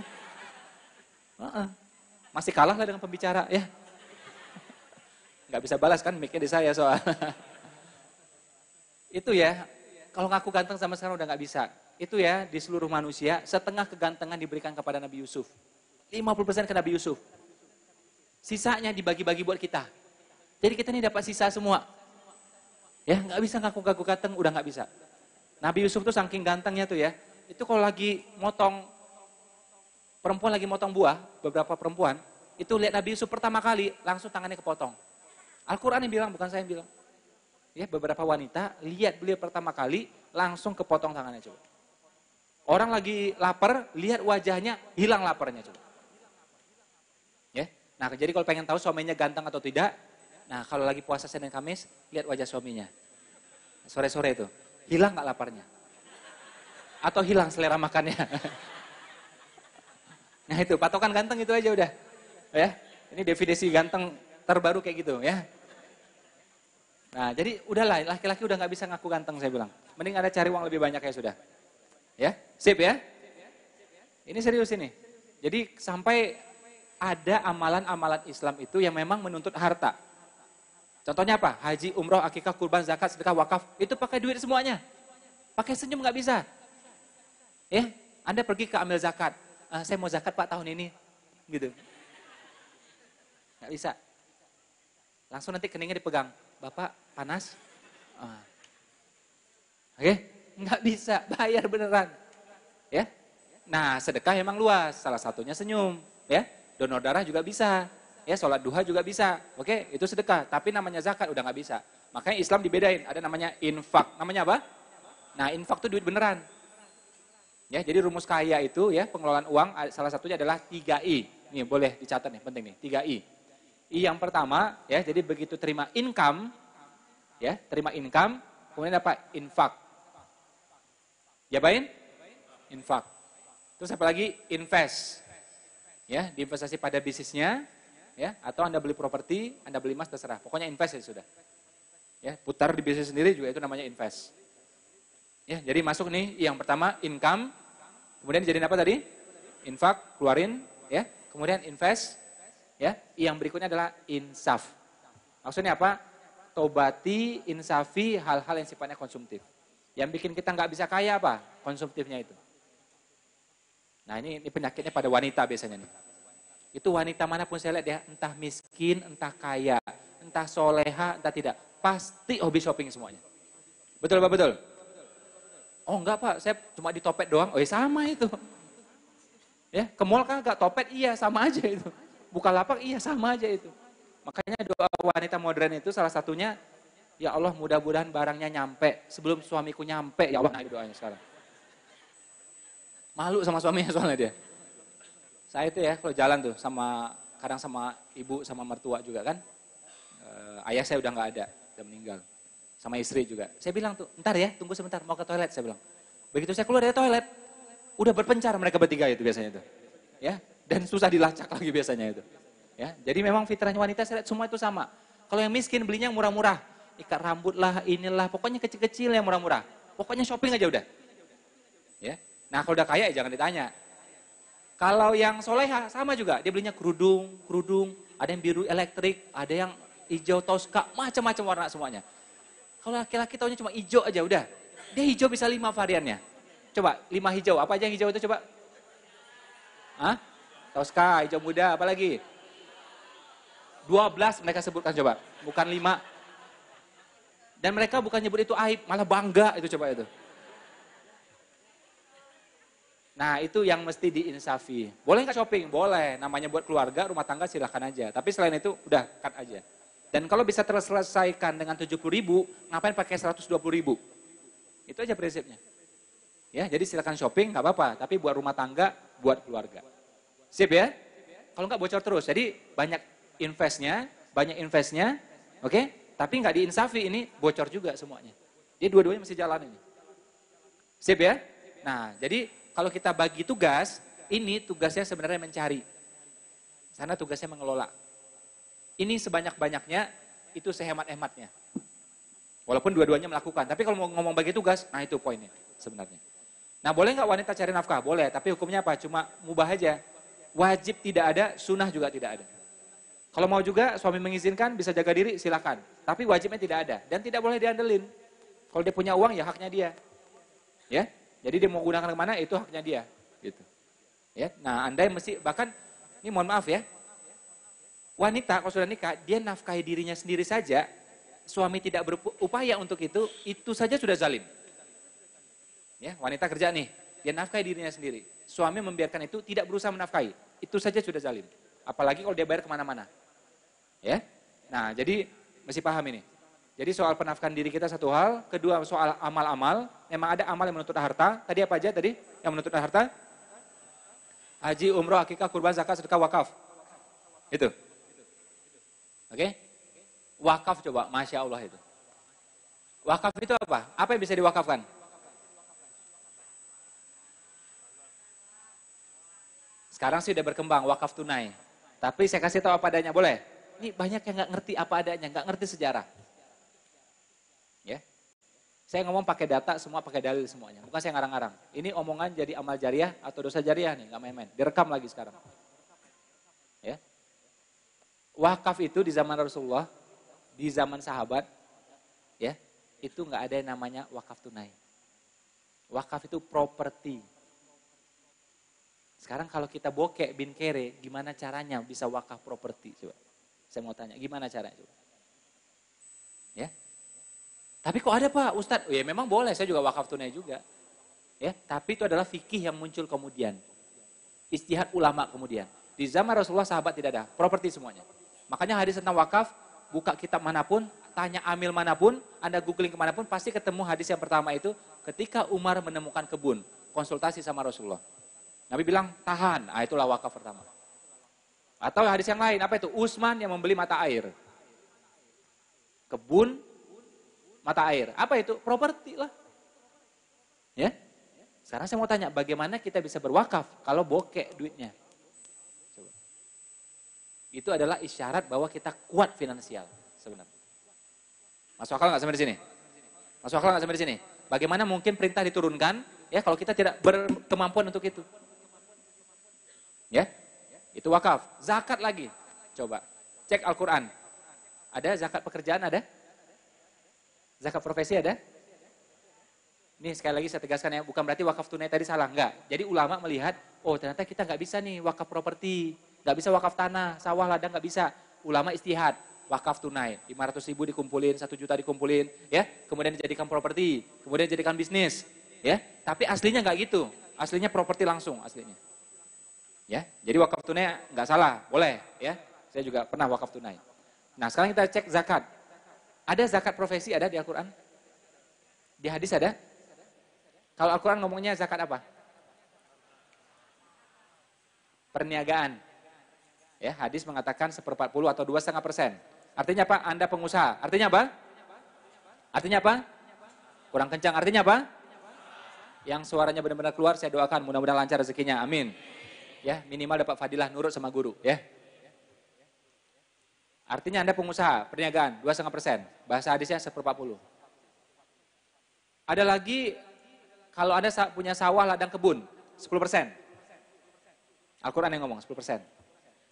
S1: Masih kalah lah dengan pembicara, ya. Nggak bisa balas kan mic-nya di saya soal. Itu ya, kalau ngaku ganteng sama sekarang udah nggak bisa. Itu ya, di seluruh manusia, setengah kegantengan diberikan kepada Nabi Yusuf. 50% ke Nabi Yusuf. Sisanya dibagi-bagi buat kita. Jadi kita ini dapat sisa semua. Ya, nggak bisa ngaku-ngaku ganteng, udah nggak bisa. Nabi Yusuf tuh saking gantengnya tuh ya, itu kalau lagi motong, perempuan lagi motong buah, beberapa perempuan, itu lihat Nabi Yusuf pertama kali, langsung tangannya kepotong. Al-Quran yang bilang, bukan saya yang bilang. Ya, beberapa wanita, lihat beliau pertama kali, langsung kepotong tangannya coba. Orang lagi lapar, lihat wajahnya, hilang laparnya coba. Ya, nah jadi kalau pengen tahu suaminya ganteng atau tidak, nah kalau lagi puasa Senin Kamis, lihat wajah suaminya. Sore-sore itu, hilang nggak laparnya? Atau hilang selera makannya? Nah itu, patokan ganteng itu aja udah. Ya, ini definisi ganteng terbaru kayak gitu ya. Nah jadi udahlah, laki-laki udah nggak bisa ngaku ganteng saya bilang. Mending ada cari uang lebih banyak ya sudah. Ya, sip ya. Ini serius ini. Jadi sampai ada amalan-amalan Islam itu yang memang menuntut harta. Contohnya apa? Haji, umroh, akikah, kurban, zakat, sedekah, wakaf. Itu pakai duit semuanya. Pakai senyum nggak bisa. Ya, Anda pergi ke ambil zakat. Saya mau zakat Pak tahun ini. Gitu. Nggak bisa. Langsung nanti keningnya dipegang. Bapak panas? Oke? Nggak bisa. Bayar beneran. Ya. Nah, sedekah emang luas. Salah satunya senyum. Ya. Donor darah juga bisa. Ya, sholat duha juga bisa. Oke, itu sedekah. Tapi namanya zakat udah nggak bisa. Makanya Islam dibedain. Ada namanya infak. Namanya apa? Nah, infak itu duit beneran. Ya, jadi rumus kaya itu ya, pengelolaan uang salah satunya adalah 3I. Nih, boleh dicatat nih, penting nih, 3I. I yang pertama, ya, jadi begitu terima income, ya, terima income, kemudian apa? Infak. Jabain? Infak. Terus apa lagi? Invest. Ya, diinvestasi pada bisnisnya, ya, atau Anda beli properti, Anda beli emas, terserah. Pokoknya invest ya sudah. Ya, putar di bisnis sendiri juga itu namanya invest. Ya, jadi masuk nih yang pertama income, kemudian jadi apa tadi? Infak, keluarin, ya. Kemudian invest, ya. Yang berikutnya adalah insaf. Maksudnya apa? Tobati, insafi hal-hal yang sifatnya konsumtif. Yang bikin kita nggak bisa kaya apa? Konsumtifnya itu. Nah ini penyakitnya pada wanita biasanya nih. Itu wanita manapun saya lihat ya, entah miskin, entah kaya, entah soleha, entah tidak. Pasti hobi shopping semuanya. Betul Pak, betul? Oh enggak Pak, saya cuma di topet doang. Oh ya sama itu. Ya, ke mall kan enggak topet, iya sama aja itu. Bukalapak, iya sama aja itu. Makanya doa wanita modern itu salah satunya, ya Allah mudah-mudahan barangnya nyampe sebelum suamiku nyampe. Ya Allah, nah itu doanya sekarang. Malu sama suaminya soalnya dia. Saya itu ya kalau jalan tuh kadang sama ibu sama mertua juga kan. Ayah saya udah nggak ada, udah meninggal. Sama istri juga. Saya bilang tuh, ntar ya, tunggu sebentar, mau ke toilet, saya bilang. Begitu saya keluar dari toilet, udah berpencar mereka bertiga itu biasanya itu. Ya, dan susah dilacak lagi biasanya itu. Ya, jadi memang fitrahnya wanita saya lihat semua itu sama. Kalau yang miskin belinya yang murah-murah, ikat rambut lah, inilah, pokoknya kecil-kecil yang murah-murah. Pokoknya shopping aja udah. Ya. Nah, kalau udah kaya ya jangan ditanya. Kalau yang soleha sama juga, dia belinya kerudung, ada yang biru elektrik, ada yang hijau toska, macam-macam warna semuanya. Kalau laki-laki taunya cuma hijau aja udah. Dia hijau bisa 5 variannya. Coba 5 hijau, apa aja yang hijau itu coba? Hah? Toska, hijau muda, apa lagi? 12 mereka sebutkan coba, bukan 5. Dan mereka bukan nyebut itu aib, malah bangga itu coba itu. Nah itu yang mesti diinsafi. Boleh nggak shopping? Boleh, namanya buat keluarga, rumah tangga silahkan aja. Tapi selain itu udah cut aja. Dan kalau bisa terselesaikan dengan 70.000, ngapain pakai 120.000? Itu aja prinsipnya. Ya, jadi silakan shopping nggak apa-apa, tapi buat rumah tangga, buat keluarga. Sip ya? Kalau nggak bocor terus. Jadi banyak investnya, oke? Tapi nggak diinsafi, ini bocor juga semuanya. Jadi dua-duanya masih jalan ini. Sip ya? Nah, jadi kalau kita bagi tugas, ini tugasnya sebenarnya mencari. Sana tugasnya mengelola. Ini sebanyak-banyaknya, itu sehemat-hematnya. Walaupun dua-duanya melakukan. Tapi kalau mau ngomong bagi tugas, nah itu poinnya sebenarnya. Nah, boleh nggak wanita cari nafkah? Boleh, tapi hukumnya apa? Cuma mubah aja. Wajib tidak ada, sunnah juga tidak ada. Kalau mau juga suami mengizinkan, bisa jaga diri, silakan. Tapi wajibnya tidak ada. Dan tidak boleh diandelin. Kalau dia punya uang, ya haknya dia. Ya, jadi dia mau gunakan kemana, itu haknya dia. Gitu. Ya, nah Anda mesti, bahkan, ini mohon maaf ya, wanita kalau sudah nikah, dia nafkahi dirinya sendiri saja, suami tidak berupaya untuk itu saja sudah zalim. Ya, wanita kerja nih, dia nafkahi dirinya sendiri. Suami membiarkan itu, tidak berusaha menafkahi. Itu saja sudah zalim. Apalagi kalau dia bayar kemana-mana. Ya, nah jadi mesti paham ini. Jadi soal penafkahan diri kita satu hal, kedua soal amal-amal, memang ada amal yang menuntut harta. Tadi apa aja tadi yang menuntut harta? Haji, umroh, akikah, kurban, zakat, sedekah, wakaf. Itu. Oke? Wakaf coba, Masya Allah itu. Wakaf itu apa? Apa yang bisa diwakafkan? Sekarang sih udah berkembang, wakaf tunai. Tapi saya kasih tahu apa adanya, boleh? Ini banyak yang nggak ngerti apa adanya, nggak ngerti sejarah. Ya, saya ngomong pakai data, semua pakai dalil semuanya. Bukan saya ngarang-ngarang. Ini omongan jadi amal jariah atau dosa jariah nih, nggak main-main. Direkam lagi sekarang. Ya, wakaf itu di zaman Rasulullah, di zaman sahabat, ya, itu nggak ada yang namanya wakaf tunai. Wakaf itu properti. Sekarang kalau kita bokek bin kere, gimana caranya bisa wakaf properti? Coba, saya mau tanya, gimana caranya? Coba. Ya, tapi kok ada Pak Ustadz? Oh, ya memang boleh, saya juga wakaf tunai juga. Ya, tapi itu adalah fikih yang muncul kemudian. Ijtihad ulama kemudian. Di zaman Rasulullah sahabat tidak ada, properti semuanya. Makanya hadis tentang wakaf, buka kitab manapun, tanya amil manapun, Anda googling kemanapun, pasti ketemu hadis yang pertama itu, ketika Umar menemukan kebun, konsultasi sama Rasulullah. Nabi bilang, tahan, nah itulah wakaf pertama. Atau hadis yang lain, apa itu? Utsman yang membeli mata air. Kebun, mata air. Apa itu? Properti lah. Ya. Sekarang saya mau tanya, bagaimana kita bisa berwakaf kalau bokek duitnya? Coba. Itu adalah isyarat bahwa kita kuat finansial sebenarnya. Masuk akal nggak sampai di sini? Masuk akal nggak sampai di sini? Bagaimana mungkin perintah diturunkan ya kalau kita tidak berkemampuan untuk itu? Ya. Itu wakaf. Zakat lagi. Coba cek Al-Qur'an. Ada zakat pekerjaan ada? Zakat profesi ada? Ini sekali lagi saya tegaskan ya, bukan berarti wakaf tunai tadi salah, enggak. Jadi ulama melihat, oh ternyata kita nggak bisa nih wakaf properti, nggak bisa wakaf tanah, sawah, ladang nggak bisa. Ulama istihad, wakaf tunai, 500.000 dikumpulin, 1 juta dikumpulin, ya, kemudian dijadikan properti, kemudian dijadikan bisnis, ya. Tapi aslinya nggak gitu, aslinya properti langsung aslinya, ya. Jadi wakaf tunai nggak salah, boleh, ya. Saya juga pernah wakaf tunai. Nah sekarang kita cek zakat. Ada zakat profesi ada di Al-Quran? Di hadis ada? Kalau Al-Quran ngomongnya zakat apa? Perniagaan. Ya, hadis mengatakan 1/40 atau 2,5%. Artinya apa? Anda pengusaha. Artinya apa? Artinya apa? Kurang kencang. Artinya apa? Yang suaranya benar-benar keluar, saya doakan mudah-mudahan lancar rezekinya. Amin. Ya, minimal dapat fadilah nurut sama guru. Ya. Artinya Anda pengusaha, perniagaan, 2,5%. Bahasa hadisnya 1/40. Ada lagi, kalau Anda punya sawah, ladang, kebun, 10%. Al-Quran yang ngomong, 10%.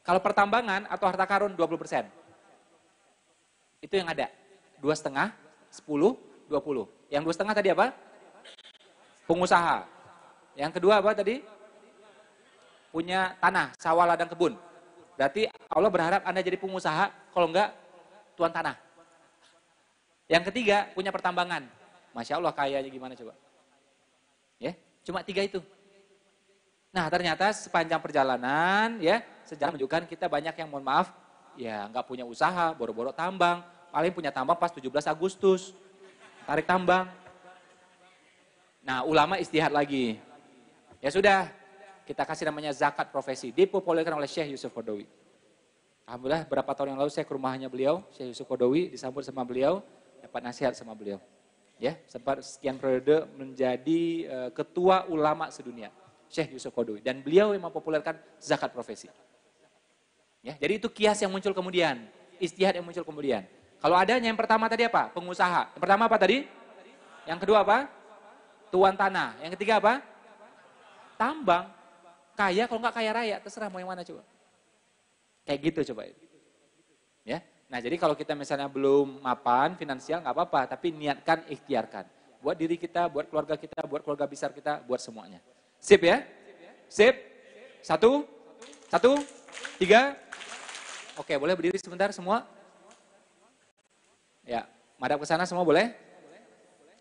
S1: Kalau pertambangan atau harta karun, 20%. Itu yang ada. 2,5, 10, 20. Yang 2,5 tadi apa? Pengusaha. Yang kedua apa tadi? Punya tanah, sawah, ladang, kebun. Berarti Allah berharap Anda jadi pengusaha, kalau enggak, tuan tanah. Yang ketiga, punya pertambangan. Masya Allah, kayanya gimana coba. Ya, cuma 3 itu. Nah, ternyata sepanjang perjalanan, ya, sejarah menunjukkan kita banyak yang mohon maaf, ya enggak punya usaha, boro-boro tambang. Paling punya tambang pas 17 Agustus, tarik tambang. Nah, ulama istihad lagi. Ya sudah, kita kasih namanya zakat profesi. Dipopulerkan oleh Syekh Yusuf Qaradawi. Alhamdulillah berapa tahun yang lalu saya ke rumahnya beliau, Syekh Yusuf Qaradawi, disambut sama beliau, dapat nasihat sama beliau. Ya, sempat sekian periode menjadi ketua ulama sedunia, Syekh Yusuf Qaradawi, dan beliau yang mempopulerkan zakat profesi. Ya, jadi itu kias yang muncul kemudian, istihad yang muncul kemudian. Kalau adanya yang pertama tadi apa? Pengusaha. Yang pertama apa tadi? Yang kedua apa? Tuan tanah. Yang ketiga apa? Tambang. Kaya kalau nggak kaya raya, terserah mau yang mana coba. Kayak gitu coba. Ya. Nah, jadi kalau kita misalnya belum mapan finansial nggak apa-apa, tapi niatkan, ikhtiarkan. Buat diri kita, buat keluarga besar kita, buat semuanya. Sip ya? Sip? Satu, tiga. Oke, boleh berdiri sebentar semua? Ya, madhab ke sana semua boleh?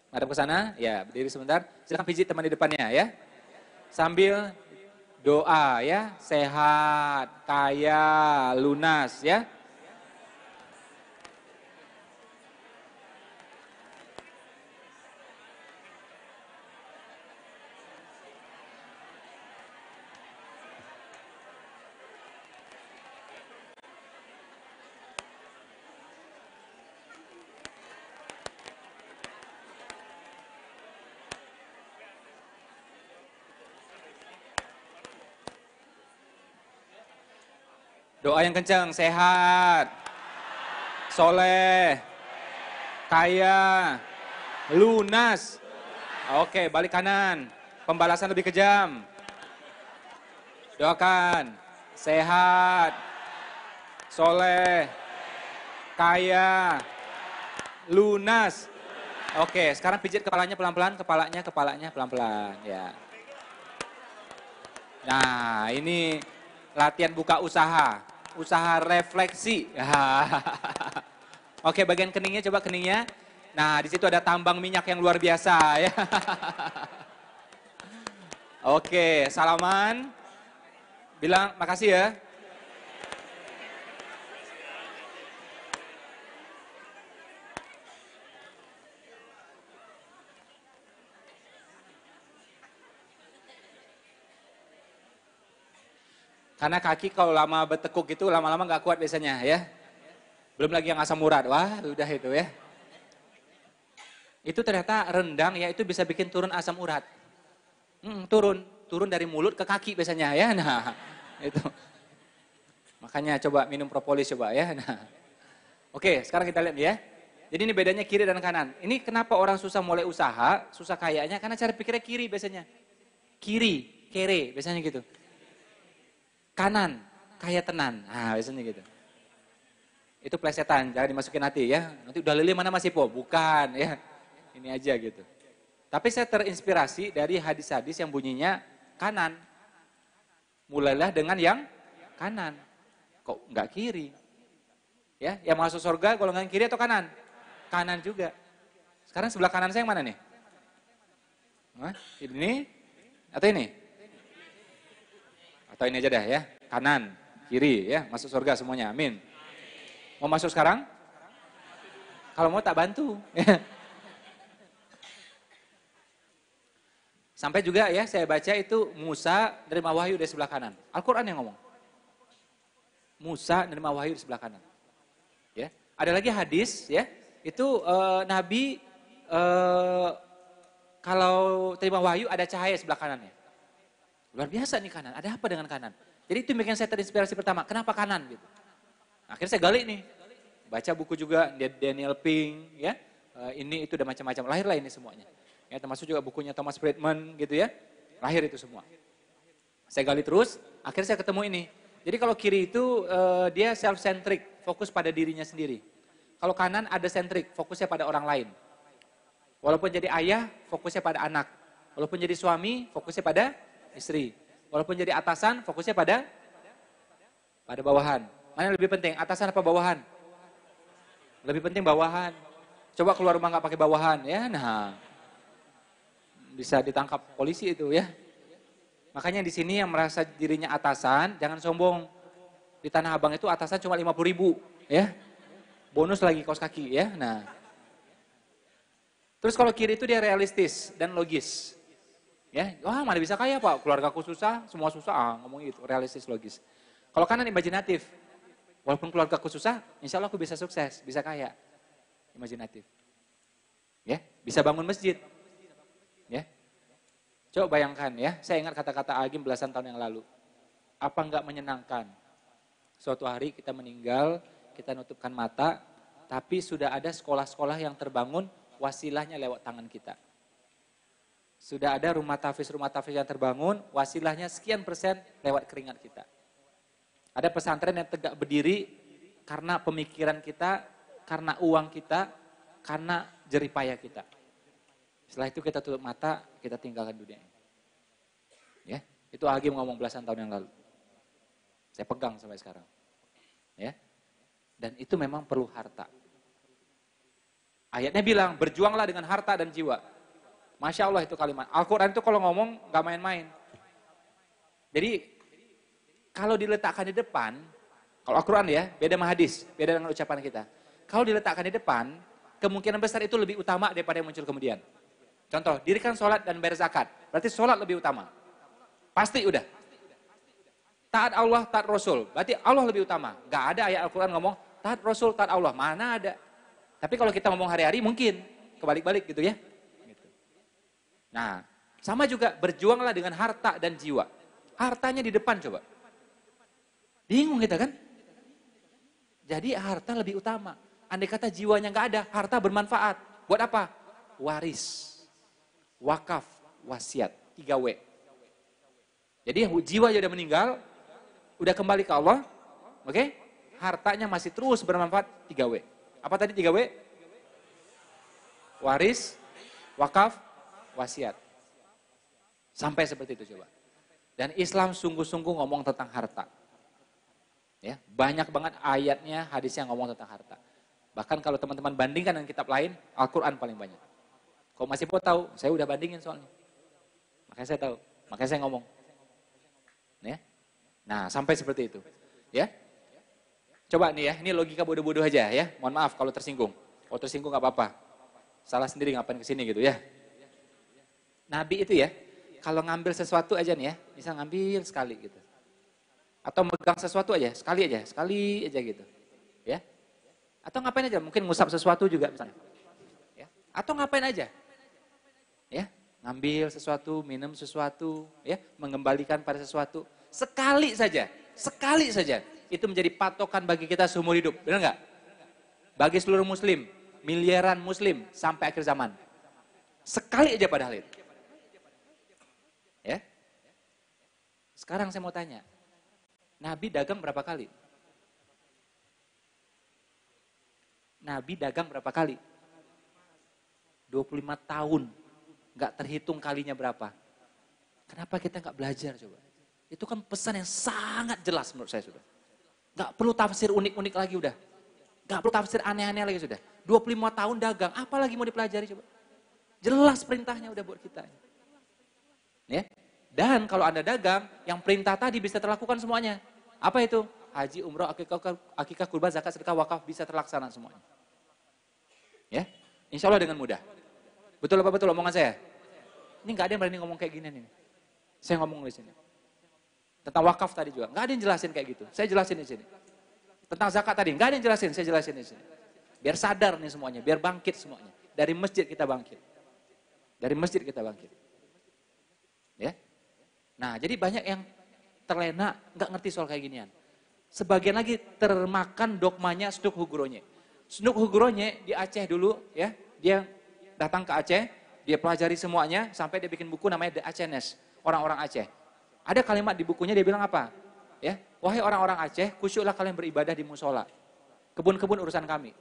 S1: Madhab ke sana? Ya, berdiri sebentar. Silakan pijit teman di depannya ya. Sambil doa ya, sehat, kaya, lunas ya. Doa yang kencang, sehat, soleh, kaya, lunas. Oke, balik kanan. Pembalasan lebih kejam. Doakan, sehat, soleh, kaya, lunas. Oke, sekarang pijit kepalanya pelan-pelan, kepalanya pelan-pelan. Ya. Nah, ini latihan buka usaha refleksi. Oke, bagian keningnya coba keningnya. Nah, di situ ada tambang minyak yang luar biasa ya. Oke, salaman. Bilang makasih ya. Karena kaki kalau lama bertekuk itu lama-lama nggak kuat biasanya ya. Belum lagi yang asam urat. Wah, udah itu ya. Itu ternyata rendang ya itu bisa bikin turun asam urat. Turun dari mulut ke kaki biasanya ya. Nah, itu. Makanya coba minum propolis coba ya. Nah. Oke, sekarang kita lihat ya. Jadi ini bedanya kiri dan kanan. Ini kenapa orang susah mulai usaha, susah kayaknya karena cara pikirnya kiri biasanya. Kere biasanya gitu. Kanan, kaya tenan. Nah, biasanya gitu. Itu plesetan, jangan dimasukin hati ya. Nanti udah lili mana masih po? Bukan ya. Ini aja gitu. Tapi saya terinspirasi dari hadis-hadis yang bunyinya kanan. Mulailah dengan yang kanan. Kok enggak kiri? Ya, yang masuk surga golongan kiri atau kanan? Kanan juga. Sekarang sebelah kanan saya yang mana nih? Hah? Ini atau ini? Atau ini aja dah ya. Kanan, kiri ya, masuk surga semuanya. Amin. Mau masuk sekarang? Kalau mau tak bantu. Sampai juga ya saya baca itu Musa nerima wahyu dari sebelah kanan. Al-Quran yang ngomong. Musa nerima wahyu di sebelah kanan. Ya, ada lagi hadis ya, itu Nabi kalau terima wahyu ada cahaya sebelah kanannya. Luar biasa nih kanan, ada apa dengan kanan? Jadi itu bikin saya terinspirasi pertama, kenapa kanan gitu. Akhirnya saya gali nih, baca buku juga Daniel Pink ya, ini itu udah macam-macam, lahirlah ini semuanya. Ya, termasuk juga bukunya Thomas Friedman gitu ya, lahir itu semua. Saya gali terus, akhirnya saya ketemu ini. Jadi kalau kiri itu dia self-centric, fokus pada dirinya sendiri. Kalau kanan ada centric, fokusnya pada orang lain. Walaupun jadi ayah, fokusnya pada anak. Walaupun jadi suami, fokusnya pada istri. Walaupun jadi atasan, fokusnya pada bawahan. Mana yang lebih penting, atasan apa bawahan? Lebih penting bawahan. Coba keluar rumah nggak pakai bawahan, ya, nah bisa ditangkap polisi itu ya. Makanya di sini yang merasa dirinya atasan, jangan sombong. Di Tanah Abang itu atasan cuma 50.000, ya. Bonus lagi kaos kaki, ya. Nah. Terus kalau kiri itu dia realistis dan logis. Ya, wah mana bisa kaya Pak, keluargaku susah, semua susah, ngomong gitu, realistis logis. Kalau kanan imajinatif, walaupun keluargaku susah, insya Allah aku bisa sukses, bisa kaya. Imajinatif. Ya, bisa bangun masjid. Ya. Coba bayangkan ya, saya ingat kata-kata Agim belasan tahun yang lalu. Apa enggak menyenangkan? Suatu hari kita meninggal, kita nutupkan mata, tapi sudah ada sekolah-sekolah yang terbangun, wasilahnya lewat tangan kita. Sudah ada rumah tahfiz yang terbangun, wasilahnya sekian persen lewat keringat kita. Ada pesantren yang tegak berdiri karena pemikiran kita, karena uang kita, karena jeripaya kita. Setelah itu kita tutup mata, kita tinggalkan dunia ini. Ya, itu Agim ngomong belasan tahun yang lalu. Saya pegang sampai sekarang. Ya. Dan itu memang perlu harta. Ayatnya bilang, berjuanglah dengan harta dan jiwa. Masya Allah itu kalimat. Al-Quran itu kalau ngomong gak main-main. Jadi kalau diletakkan di depan, kalau Al-Quran ya, beda sama hadis, beda dengan ucapan kita. Kalau diletakkan di depan, kemungkinan besar itu lebih utama daripada yang muncul kemudian. Contoh, dirikan sholat dan bayar zakat. Berarti sholat lebih utama. Pasti udah. Taat Allah, taat Rasul. Berarti Allah lebih utama. Gak ada ayat Al-Quran ngomong, taat Rasul, taat Allah. Mana ada. Tapi kalau kita ngomong hari-hari mungkin. Kebalik-balik gitu ya. Nah, sama juga berjuanglah dengan harta dan jiwa. Hartanya di depan coba. Bingung kita kan? Jadi harta lebih utama. Andai kata jiwanya nggak ada, harta bermanfaat. Buat apa? Waris, wakaf, wasiat. 3W. Jadi jiwa sudah meninggal, udah kembali ke Allah, oke? Hartanya masih terus bermanfaat 3W. Apa tadi 3W? Waris, wakaf, wasiat. Sampai seperti itu coba. Dan Islam sungguh-sungguh ngomong tentang harta. Ya, banyak banget ayatnya, hadisnya ngomong tentang harta. Bahkan kalau teman-teman bandingkan dengan kitab lain, Al-Quran paling banyak. Kalau masih mau tahu, saya udah bandingin soalnya. Makanya saya tahu, makanya saya ngomong. Ya. Nah, sampai seperti itu. Ya. Coba nih ya, ini logika bodoh-bodoh aja ya. Mohon maaf kalau tersinggung. Kalau tersinggung gak apa-apa. Salah sendiri ngapain kesini gitu ya. Nabi itu ya, kalau ngambil sesuatu aja nih ya, bisa ngambil sekali gitu. Atau megang sesuatu aja, sekali aja gitu. Ya. Atau ngapain aja, mungkin ngusap sesuatu juga misalnya. Ya. Atau ngapain aja. Ya, ngambil sesuatu, minum sesuatu, ya, mengembalikan pada sesuatu. Sekali saja. Itu menjadi patokan bagi kita seumur hidup, benar nggak? Bagi seluruh muslim, miliaran muslim sampai akhir zaman. Sekali aja padahal itu. Ya. Sekarang saya mau tanya, Nabi dagang berapa kali? Nabi dagang berapa kali? 25 tahun. Nggak terhitung kalinya berapa. Kenapa kita nggak belajar coba? Itu kan pesan yang sangat jelas menurut saya sudah. Nggak perlu tafsir unik-unik lagi udah. Nggak perlu tafsir aneh-aneh lagi sudah. 25 tahun dagang, apa lagi mau dipelajari coba? Jelas perintahnya udah buat kita. Ya. Dan kalau Anda dagang, yang perintah tadi bisa terlakukan semuanya. Apa itu? Haji, umroh, akikah, kurban, zakat, sedekah, wakaf bisa terlaksana semuanya. Ya, insya Allah dengan mudah. Betul apa betul omongan saya? Ini nggak ada yang berani ngomong kayak gini nih. Saya ngomong di sini. Tentang wakaf tadi juga, nggak ada yang jelasin kayak gitu. Saya jelasin di sini. Tentang zakat tadi, nggak ada yang jelasin, saya jelasin di sini. Biar sadar nih semuanya, biar bangkit semuanya. Dari masjid kita bangkit. Dari masjid kita bangkit. Ya. Nah, jadi banyak yang terlena, nggak ngerti soal kayak ginian. Sebagian lagi termakan dogmanya Snuk Huguronye. Snuk Huguronye di Aceh dulu, ya, dia datang ke Aceh, dia pelajari semuanya, sampai dia bikin buku namanya The Acehnes, orang-orang Aceh. Ada kalimat di bukunya dia bilang apa? Ya, wahai orang-orang Aceh, kusyuklah kalian beribadah di musola. Kebun-kebun urusan kami.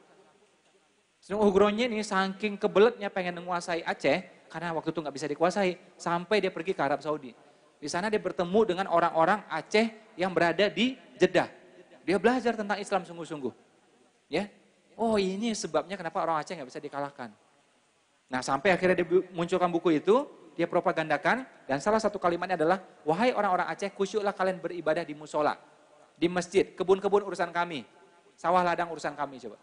S1: Snuk Huguronye ini saking kebeletnya pengen menguasai Aceh, karena waktu itu nggak bisa dikuasai, sampai dia pergi ke Arab Saudi. Di sana dia bertemu dengan orang-orang Aceh yang berada di Jeddah. Dia belajar tentang Islam sungguh-sungguh. Ya, oh ini sebabnya kenapa orang Aceh nggak bisa dikalahkan. Nah sampai akhirnya dia munculkan buku itu, dia propagandakan, dan salah satu kalimatnya adalah, wahai orang-orang Aceh, kusyuklah kalian beribadah di musola, di masjid, kebun-kebun urusan kami, sawah ladang urusan kami coba.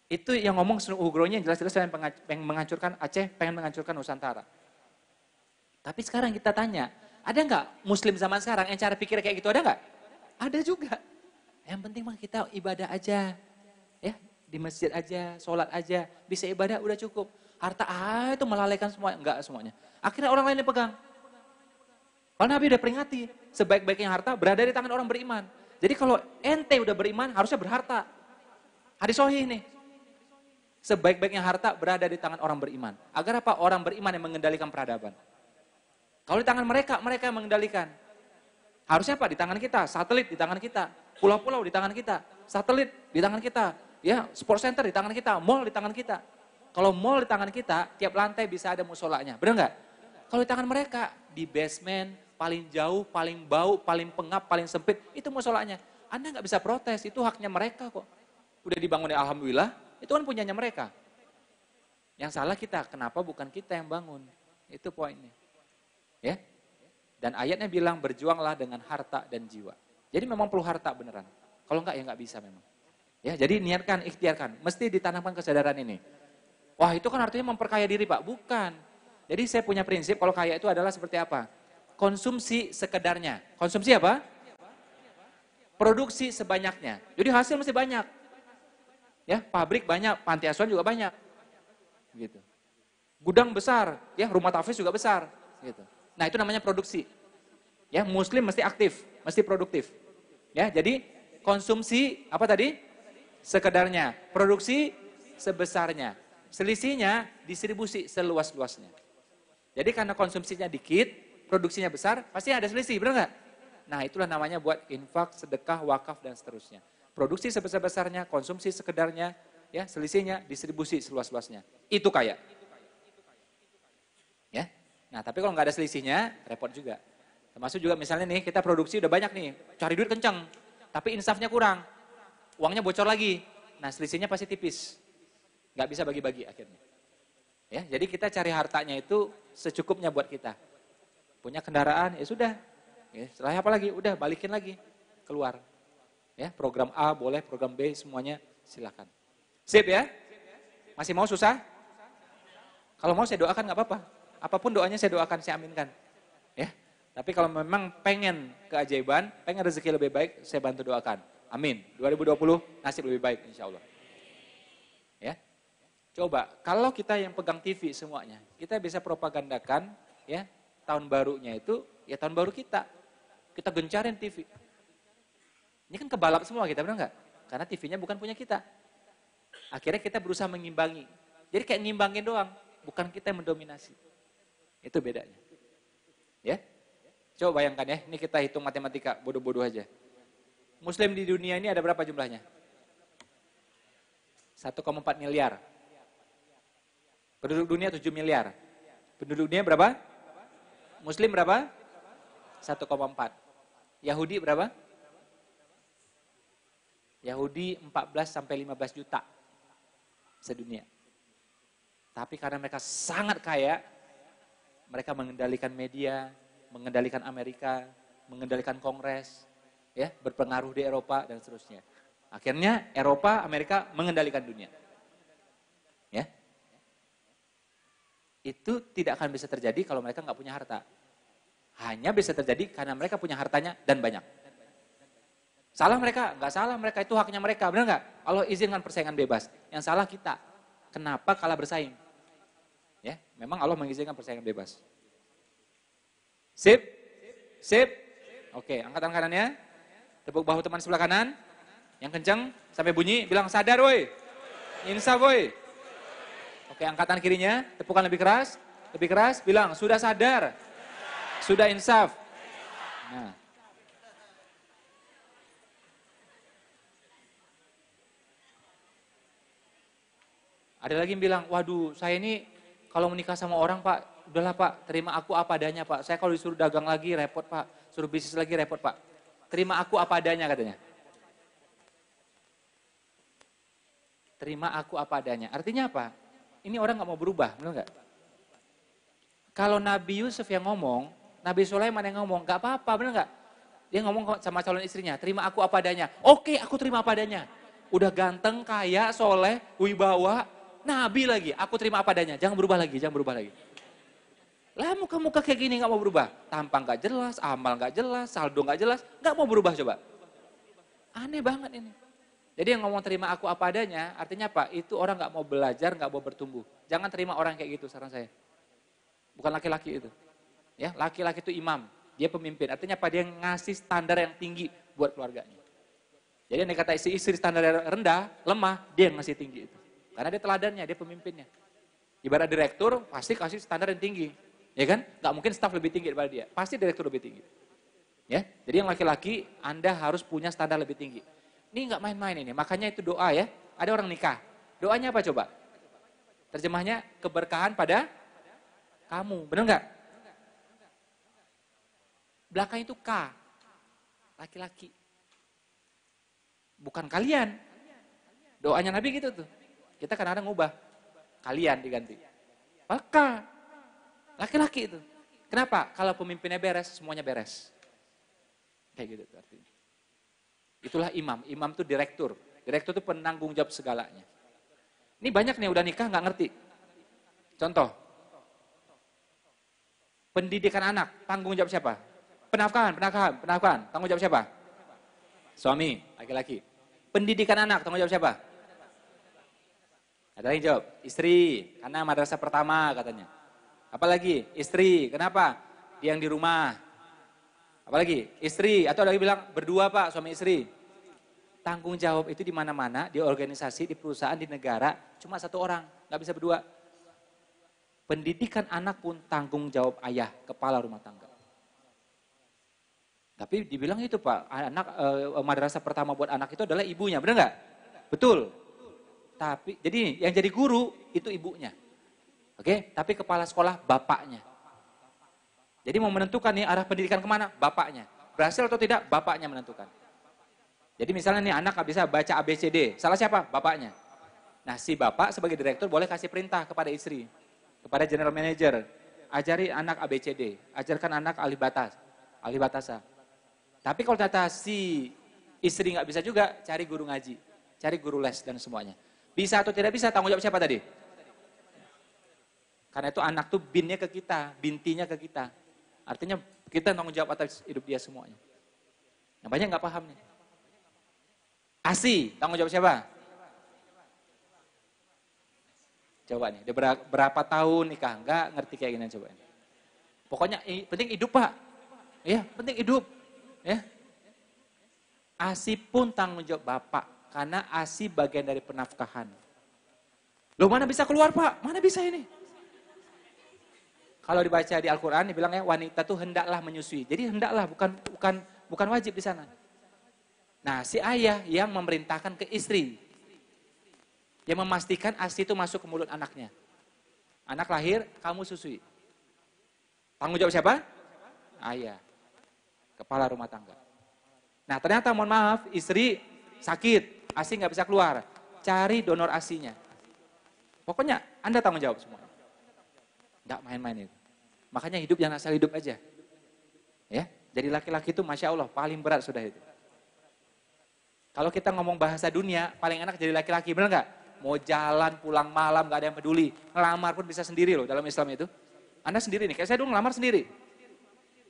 S1: Itu yang ngomong Snuk Huguronye yang jelas-jelas pengen menghancurkan Aceh, pengen menghancurkan Nusantara. Tapi sekarang kita tanya, ada nggak muslim zaman sekarang yang cara pikir kayak gitu, ada nggak? Ada juga. Yang penting mah kita ibadah aja. Ya, di masjid aja, sholat aja, bisa ibadah udah cukup. Harta itu melalaikan semua, enggak semuanya. Akhirnya orang lain yang pegang. Kalau Nabi udah peringati, sebaik-baiknya harta berada di tangan orang beriman. Jadi kalau ente udah beriman, harusnya berharta. Hadis sahih nih. Sebaik-baiknya harta berada di tangan orang beriman. Agar apa? Orang beriman yang mengendalikan peradaban. Kalau di tangan mereka, mereka yang mengendalikan. Harusnya apa? Di tangan kita, satelit di tangan kita, pulau-pulau di tangan kita, satelit di tangan kita, ya, sport center di tangan kita, mall di tangan kita. Kalau mall di tangan kita, tiap lantai bisa ada musolanya, benar nggak? Kalau di tangan mereka, di basement, paling jauh, paling bau, paling pengap, paling sempit, itu musolanya. Anda nggak bisa protes, itu haknya mereka kok. Udah dibangun ya alhamdulillah, itu kan punyanya mereka. Yang salah kita, kenapa bukan kita yang bangun? Itu poinnya. Ya. Dan ayatnya bilang berjuanglah dengan harta dan jiwa. Jadi memang perlu harta beneran. Kalau enggak ya enggak bisa memang. Ya, jadi niatkan, ikhtiarkan, mesti ditanamkan kesadaran ini. Wah, itu kan artinya memperkaya diri, Pak. Bukan. Jadi saya punya prinsip kalau kaya itu adalah seperti apa? Konsumsi sekedarnya. Konsumsi apa? Produksi sebanyaknya. Jadi hasil mesti banyak. Ya, pabrik banyak, panti asuhan juga banyak. Gitu. Gudang besar, ya, rumah tahfiz juga besar, gitu. Nah, itu namanya produksi. Ya, muslim mesti aktif, mesti produktif. Ya, jadi konsumsi apa tadi? Sekedarnya, produksi sebesarnya. Selisihnya distribusi seluas-luasnya. Jadi karena konsumsinya dikit, produksinya besar, pasti ada selisih, benar nggak? Nah, itulah namanya buat infak, sedekah, wakaf dan seterusnya. Produksi sebesar-besarnya, konsumsi sekedarnya, ya, selisihnya distribusi seluas-luasnya. Itu kaya. Ya. Nah, tapi kalau nggak ada selisihnya, repot juga. Termasuk juga misalnya nih, kita produksi udah banyak nih, cari duit kencang, tapi insafnya kurang, uangnya bocor lagi. Nah, selisihnya pasti tipis. Nggak bisa bagi-bagi akhirnya. Ya, jadi kita cari hartanya itu secukupnya buat kita. Punya kendaraan, ya sudah. Ya, setelah apa lagi? Udah, balikin lagi. Keluar. Ya, program A boleh, program B, semuanya silakan. Sip ya? Masih mau susah? Kalau mau saya doakan nggak apa-apa. Apapun doanya saya doakan, saya aminkan. Ya. Tapi kalau memang pengen keajaiban, pengen rezeki lebih baik, saya bantu doakan. Amin. 2020 nasib lebih baik insya Allah. Ya. Coba, kalau kita yang pegang TV semuanya, kita bisa propagandakan ya tahun barunya itu, ya tahun baru kita. Kita gencarin TV. Ini kan kebalap semua kita, benar nggak? Karena TV-nya bukan punya kita. Akhirnya kita berusaha mengimbangi. Jadi kayak ngimbangin doang, bukan kita yang mendominasi. Itu bedanya. Ya. Coba bayangkan ya, ini kita hitung matematika, bodoh-bodoh aja. Muslim di dunia ini ada berapa jumlahnya? 1,4 miliar. Penduduk dunia 7 miliar. Penduduk dunia berapa? Muslim berapa? 1,4. Yahudi berapa? Yahudi 14 sampai 15 juta sedunia. Tapi karena mereka sangat kaya, mereka mengendalikan media, mengendalikan Amerika, mengendalikan Kongres, ya, berpengaruh di Eropa dan seterusnya. Akhirnya Eropa, Amerika mengendalikan dunia. Ya. Itu tidak akan bisa terjadi kalau mereka nggak punya harta. Hanya bisa terjadi karena mereka punya hartanya dan banyak. Salah mereka? Nggak salah mereka, itu haknya mereka, benar nggak? Allah izinkan persaingan bebas. Yang salah kita. Kenapa kalah bersaing? Ya, memang Allah mengizinkan persaingan bebas. Sip? Sip? Oke, angkat tangan kanannya. Tepuk bahu teman sebelah kanan. Yang kencang sampai bunyi, bilang sadar woi. Insaf woi. Oke, angkatan kirinya, tepukan lebih keras, bilang sudah sadar, sudah insaf. Nah. Ada lagi yang bilang, waduh saya ini kalau menikah sama orang Pak, udahlah Pak, terima aku apa adanya Pak. Saya kalau disuruh dagang lagi repot Pak, suruh bisnis lagi repot Pak. Terima aku apa adanya katanya. Terima aku apa adanya. Artinya apa? Ini orang nggak mau berubah, benar nggak? Kalau Nabi Yusuf yang ngomong, Nabi Sulaiman yang ngomong, nggak apa-apa, benar nggak? Dia ngomong sama calon istrinya, terima aku apa adanya. Oke, aku terima apa adanya. Udah ganteng, kaya, soleh, wibawa, Nabi lagi, aku terima apa adanya. Jangan berubah lagi, jangan berubah lagi. Lah muka-muka kayak gini nggak mau berubah. Tampang nggak jelas, amal nggak jelas, saldo nggak jelas, nggak mau berubah coba. Aneh banget ini. Jadi yang ngomong terima aku apa adanya, artinya apa? Itu orang nggak mau belajar, nggak mau bertumbuh. Jangan terima orang kayak gitu, saran saya. Bukan laki-laki itu. Ya, laki-laki itu imam, dia pemimpin. Artinya apa? Dia ngasih standar yang tinggi buat keluarganya. Jadi yang kata istri standar yang rendah, lemah, dia yang ngasih tinggi itu. Karena dia teladannya, dia pemimpinnya. Ibarat direktur, pasti kasih standar yang tinggi. Ya kan? Nggak mungkin staf lebih tinggi daripada dia. Pasti direktur lebih tinggi. Ya, jadi yang laki-laki, Anda harus punya standar lebih tinggi. Ini nggak main-main ini. Makanya itu doa ya. Ada orang nikah. Doanya apa coba? Terjemahnya keberkahan pada kamu. Benar nggak? Belakang itu K. Laki-laki. Bukan kalian. Doanya Nabi gitu tuh. Kita kadang-kadang ngubah. Kalian diganti. Maka laki-laki itu. Kenapa? Kalau pemimpinnya beres, semuanya beres. Kayak gitu artinya. Itulah imam. Imam itu direktur. Direktur itu penanggung jawab segalanya. Ini banyak nih udah nikah nggak ngerti. Contoh. Pendidikan anak, tanggung jawab siapa? Penafkahan. Tanggung jawab siapa? Suami, laki-laki. Pendidikan anak, tanggung jawab siapa? Ada yang jawab, istri, karena madrasah pertama katanya. Apalagi, istri, kenapa? Dia yang di rumah. Apalagi, istri, atau ada lagi bilang, berdua pak, suami istri. Tanggung jawab itu di mana-mana, di organisasi, di perusahaan, di negara, cuma satu orang, nggak bisa berdua. Pendidikan anak pun tanggung jawab ayah, kepala rumah tangga. Tapi dibilang itu pak, madrasah pertama buat anak itu adalah ibunya, benar nggak? Betul. Tapi jadi yang jadi guru itu ibunya. Oke, tapi kepala sekolah bapaknya. Jadi mau menentukan nih arah pendidikan kemana? Bapaknya. Berhasil atau tidak? Bapaknya menentukan. Jadi misalnya nih anak bisa baca ABCD, salah siapa? Bapaknya. Nah si bapak sebagai direktur boleh kasih perintah kepada istri, kepada general manager, ajari anak ABCD, ajarkan anak alibatasa. Tapi kalau ternyata si istri nggak bisa juga, cari guru ngaji, cari guru les dan semuanya. Bisa atau tidak bisa, tanggung jawab siapa tadi? Karena itu anak tuh binnya ke kita, bintinya ke kita. Artinya kita tanggung jawab atas hidup dia semuanya. Nah banyak nggak paham nih. ASI, tanggung jawab siapa? Coba nih, udah berapa tahun nikah? Nggak ngerti kayak gini coba. Pokoknya penting hidup pak. Ya, penting hidup. Ya. ASI pun tanggung jawab bapak. Karena ASI bagian dari penafkahan. Loh mana bisa keluar pak? Mana bisa ini? Kalau dibaca di Al-Quran, dibilangnya wanita tuh hendaklah menyusui. Jadi hendaklah, bukan wajib di sana. Nah si ayah yang memerintahkan ke istri. Yang memastikan ASI itu masuk ke mulut anaknya. Anak lahir, kamu susui. Tanggung jawab siapa? Ayah. Kepala rumah tangga. Nah ternyata mohon maaf, istri sakit. ASI nggak bisa keluar, cari donor ASI-nya. Pokoknya Anda tanggung jawab semua. Nggak main-main itu. Makanya hidup jangan asal hidup aja. Ya, jadi laki-laki itu masya Allah paling berat sudah itu. Kalau kita ngomong bahasa dunia, paling enak jadi laki-laki, benar nggak? Mau jalan pulang malam nggak ada yang peduli, ngelamar pun bisa sendiri loh dalam Islam itu. Anda sendiri nih, kayak saya dulu ngelamar sendiri.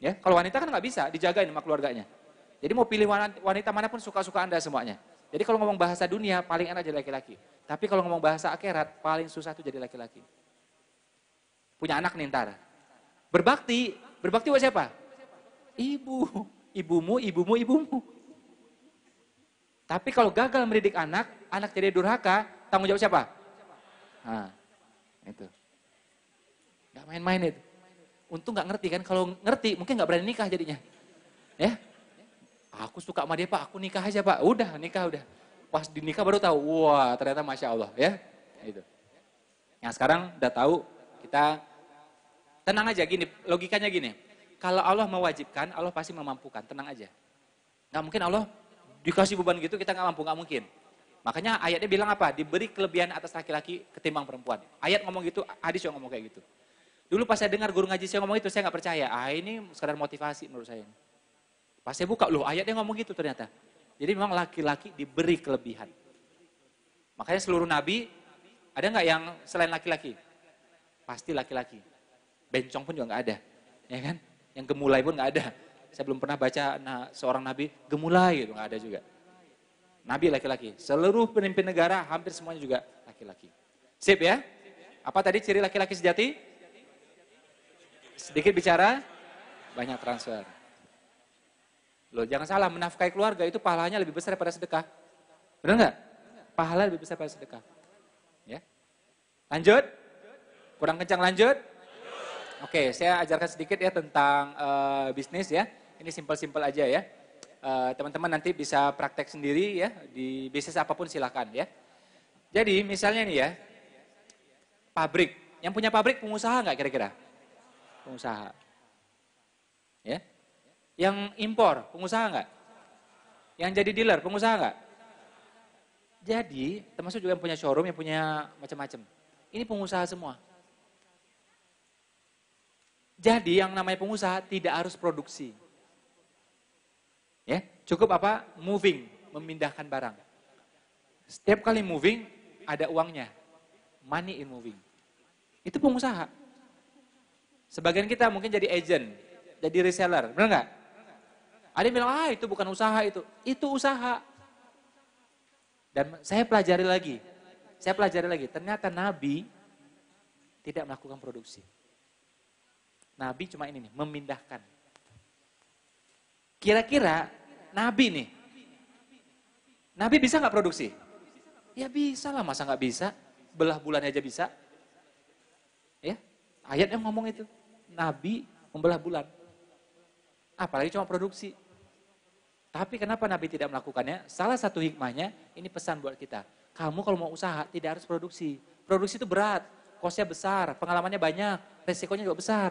S1: Ya, kalau wanita kan nggak bisa dijagain sama keluarganya. Jadi mau pilih wanita manapun suka-suka Anda semuanya. Jadi kalau ngomong bahasa dunia, paling enak jadi laki-laki. Tapi kalau ngomong bahasa akhirat, paling susah tuh jadi laki-laki. Punya anak nih ntar. Berbakti buat siapa? Ibumu. Tapi kalau gagal mendidik anak jadi durhaka, tanggung jawab siapa? Nah, itu. Gak main-main itu. Untung gak ngerti kan, kalau ngerti mungkin gak berani nikah jadinya. Ya. Aku suka sama dia pak, aku nikah aja pak. Udah, nikah udah. Pas di nikah baru tahu, wah ternyata Masya Allah ya. Itu. Yang sekarang udah tahu, kita tenang aja gini, logikanya gini. Kalau Allah mewajibkan, Allah pasti memampukan, tenang aja. Nggak mungkin Allah dikasih beban gitu, kita nggak mampu, nggak mungkin. Makanya ayatnya bilang apa? Diberi kelebihan atas laki-laki ketimbang perempuan. Ayat ngomong gitu, hadis yang ngomong kayak gitu. Dulu pas saya dengar guru ngaji saya ngomong itu, saya nggak percaya. Ini sekadar motivasi menurut saya. Pas saya buka, loh ayatnya ngomong gitu ternyata. Jadi memang laki-laki diberi kelebihan. Makanya seluruh nabi, ada nggak yang selain laki-laki? Pasti laki-laki. bencong pun juga nggak ada, ya kan? Yang gemulai pun nggak ada. Saya belum pernah baca seorang nabi gemulai gitu, nggak ada juga. Nabi laki-laki, seluruh pemimpin negara hampir semuanya juga laki-laki. Sip ya? Apa tadi ciri laki-laki sejati? Sedikit bicara, banyak transfer. Loh, jangan salah, menafkahi keluarga itu pahalanya lebih besar daripada sedekah. Benar nggak? Pahala lebih besar daripada sedekah. Ya. Lanjut? Kurang kencang lanjut? Oke, saya ajarkan sedikit ya tentang bisnis ya. Ini simpel-simpel aja ya. Teman-teman nanti bisa praktek sendiri ya, di bisnis apapun silakan ya. Jadi misalnya nih ya, pabrik. Yang punya pabrik pengusaha nggak kira-kira? Pengusaha. Ya. Yang impor, pengusaha nggak? Yang jadi dealer, pengusaha nggak? Jadi, termasuk juga yang punya showroom, yang punya macam-macam. Ini pengusaha semua. Jadi, yang namanya pengusaha tidak harus produksi. Ya, cukup apa? Moving, memindahkan barang. Setiap kali moving, ada uangnya. Money in moving. Itu pengusaha. Sebagian kita mungkin jadi agent, jadi reseller, benar nggak? Ada yang bilang, itu bukan usaha itu. Itu usaha. Dan saya pelajari lagi. Ternyata Nabi tidak melakukan produksi. Nabi cuma ini nih, memindahkan. Kira-kira Nabi nih, Nabi bisa nggak produksi? Ya bisa lah, masa nggak bisa? Belah bulan aja bisa. Ya, ayat yang ngomong itu. Nabi membelah bulan. Apalagi cuma produksi. Tapi kenapa Nabi tidak melakukannya? Salah satu hikmahnya, ini pesan buat kita. Kamu kalau mau usaha, tidak harus produksi. Produksi itu berat, kosnya besar, pengalamannya banyak, resikonya juga besar.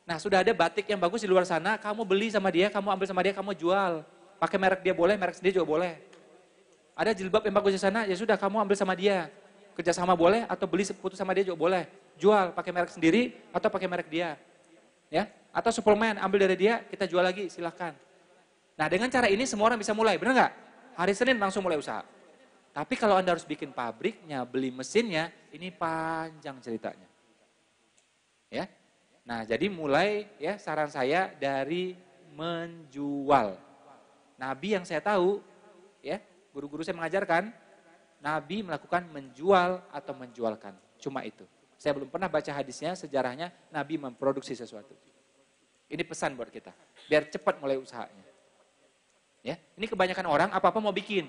S1: Nah sudah ada batik yang bagus di luar sana, kamu beli sama dia, kamu ambil sama dia, kamu jual. Pakai merek dia boleh, merek sendiri juga boleh. Ada jilbab yang bagus di sana, ya sudah kamu ambil sama dia. Kerjasama boleh, atau beli putus sama dia juga boleh. Jual, pakai merek sendiri, atau pakai merek dia. Ya, atau suplemen, ambil dari dia, kita jual lagi, silahkan. Nah dengan cara ini semua orang bisa mulai, benar nggak? Hari Senin langsung mulai usaha. Tapi kalau Anda harus bikin pabriknya, beli mesinnya, ini panjang ceritanya. Ya. Nah jadi mulai ya saran saya dari menjual. Nabi yang saya tahu, ya guru-guru saya mengajarkan, Nabi melakukan menjual atau menjualkan. Cuma itu. Saya belum pernah baca hadisnya, sejarahnya Nabi memproduksi sesuatu. Ini pesan buat kita, biar cepat mulai usahanya. Ya, ini kebanyakan orang apa-apa mau bikin.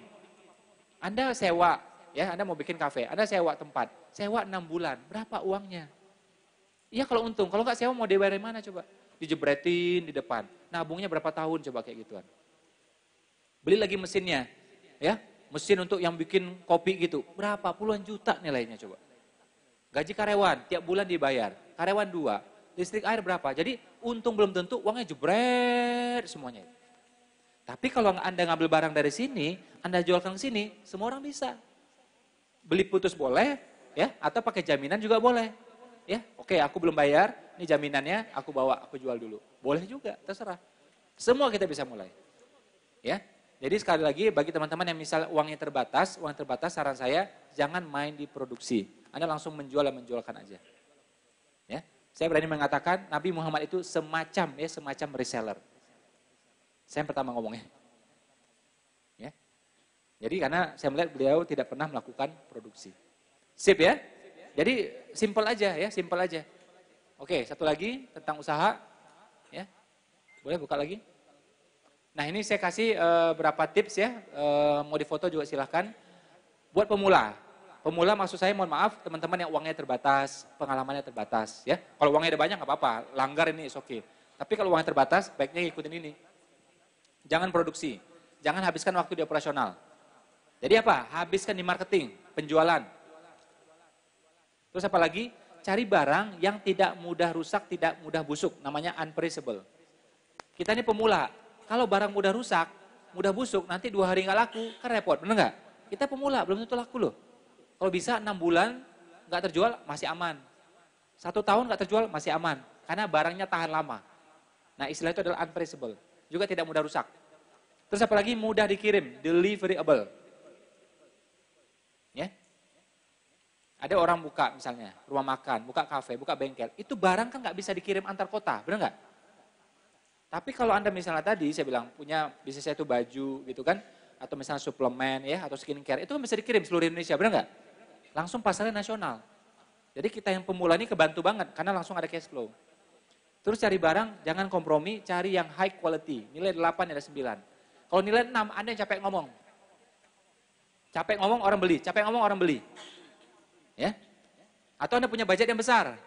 S1: Anda sewa, ya, Anda mau bikin kafe, Anda sewa tempat, sewa 6 bulan, berapa uangnya? Iya kalau untung, kalau nggak sewa mau dibayar dari mana coba? Dijebretin di depan, nabungnya berapa tahun coba kayak gituan. Beli lagi mesinnya, ya, mesin untuk yang bikin kopi gitu, berapa puluhan juta nilainya coba. Gaji karyawan, tiap bulan dibayar, karyawan 2, listrik air berapa, jadi untung belum tentu, uangnya jebret semuanya. Tapi kalau Anda ngambil barang dari sini, Anda jualkan ke sini, semua orang bisa. Beli putus boleh, ya, atau pakai jaminan juga boleh. Ya, oke, aku belum bayar, ini jaminannya, aku bawa, aku jual dulu. Boleh juga, terserah. Semua kita bisa mulai. Ya. Jadi sekali lagi bagi teman-teman yang misal uang terbatas, saran saya jangan main di produksi. Anda langsung menjual dan menjualkan aja. Ya. Saya berani mengatakan Nabi Muhammad itu semacam reseller. Saya yang pertama ngomongnya. Ya. Jadi karena saya melihat beliau tidak pernah melakukan produksi. Sip ya? Jadi simpel aja ya, simpel aja. Oke, satu lagi tentang usaha. Ya. Boleh buka lagi? Nah ini saya kasih berapa tips ya, mau difoto juga silahkan. Buat pemula. Pemula maksud saya mohon maaf teman-teman yang uangnya terbatas, pengalamannya terbatas. Ya. Kalau uangnya ada banyak nggak apa-apa, langgar ini is okay. Tapi kalau uangnya terbatas, baiknya ikutin ini. Jangan produksi, jangan habiskan waktu di operasional. Jadi apa? Habiskan di marketing, penjualan. Terus apa lagi? Cari barang yang tidak mudah rusak, tidak mudah busuk. Namanya unperishable. Kita ini pemula. Kalau barang mudah rusak, mudah busuk, nanti 2 hari nggak laku, kan repot, bener nggak? Kita pemula, belum tentu laku loh. Kalau bisa 6 bulan nggak terjual, masih aman. 1 tahun nggak terjual, masih aman. Karena barangnya tahan lama. Nah istilah itu adalah unperishable. Juga tidak mudah rusak. Terus apalagi mudah dikirim, deliverable. Ya. Ada orang buka misalnya, rumah makan, buka kafe, buka bengkel. Itu barang kan nggak bisa dikirim antar kota, benar nggak? Tapi kalau Anda misalnya tadi, saya bilang, punya bisnisnya itu baju gitu kan, atau misalnya suplemen ya, atau skincare, itu kan bisa dikirim seluruh Indonesia, benar nggak? Langsung pasarnya nasional. Jadi kita yang pemula ini kebantu banget, karena langsung ada cash flow. Terus cari barang, jangan kompromi, cari yang high quality. Nilai 8, nilai 9. Kalau nilai 6, Anda yang capek ngomong. Capek ngomong, orang beli. Capek ngomong, orang beli. Ya. Atau Anda punya budget yang besar.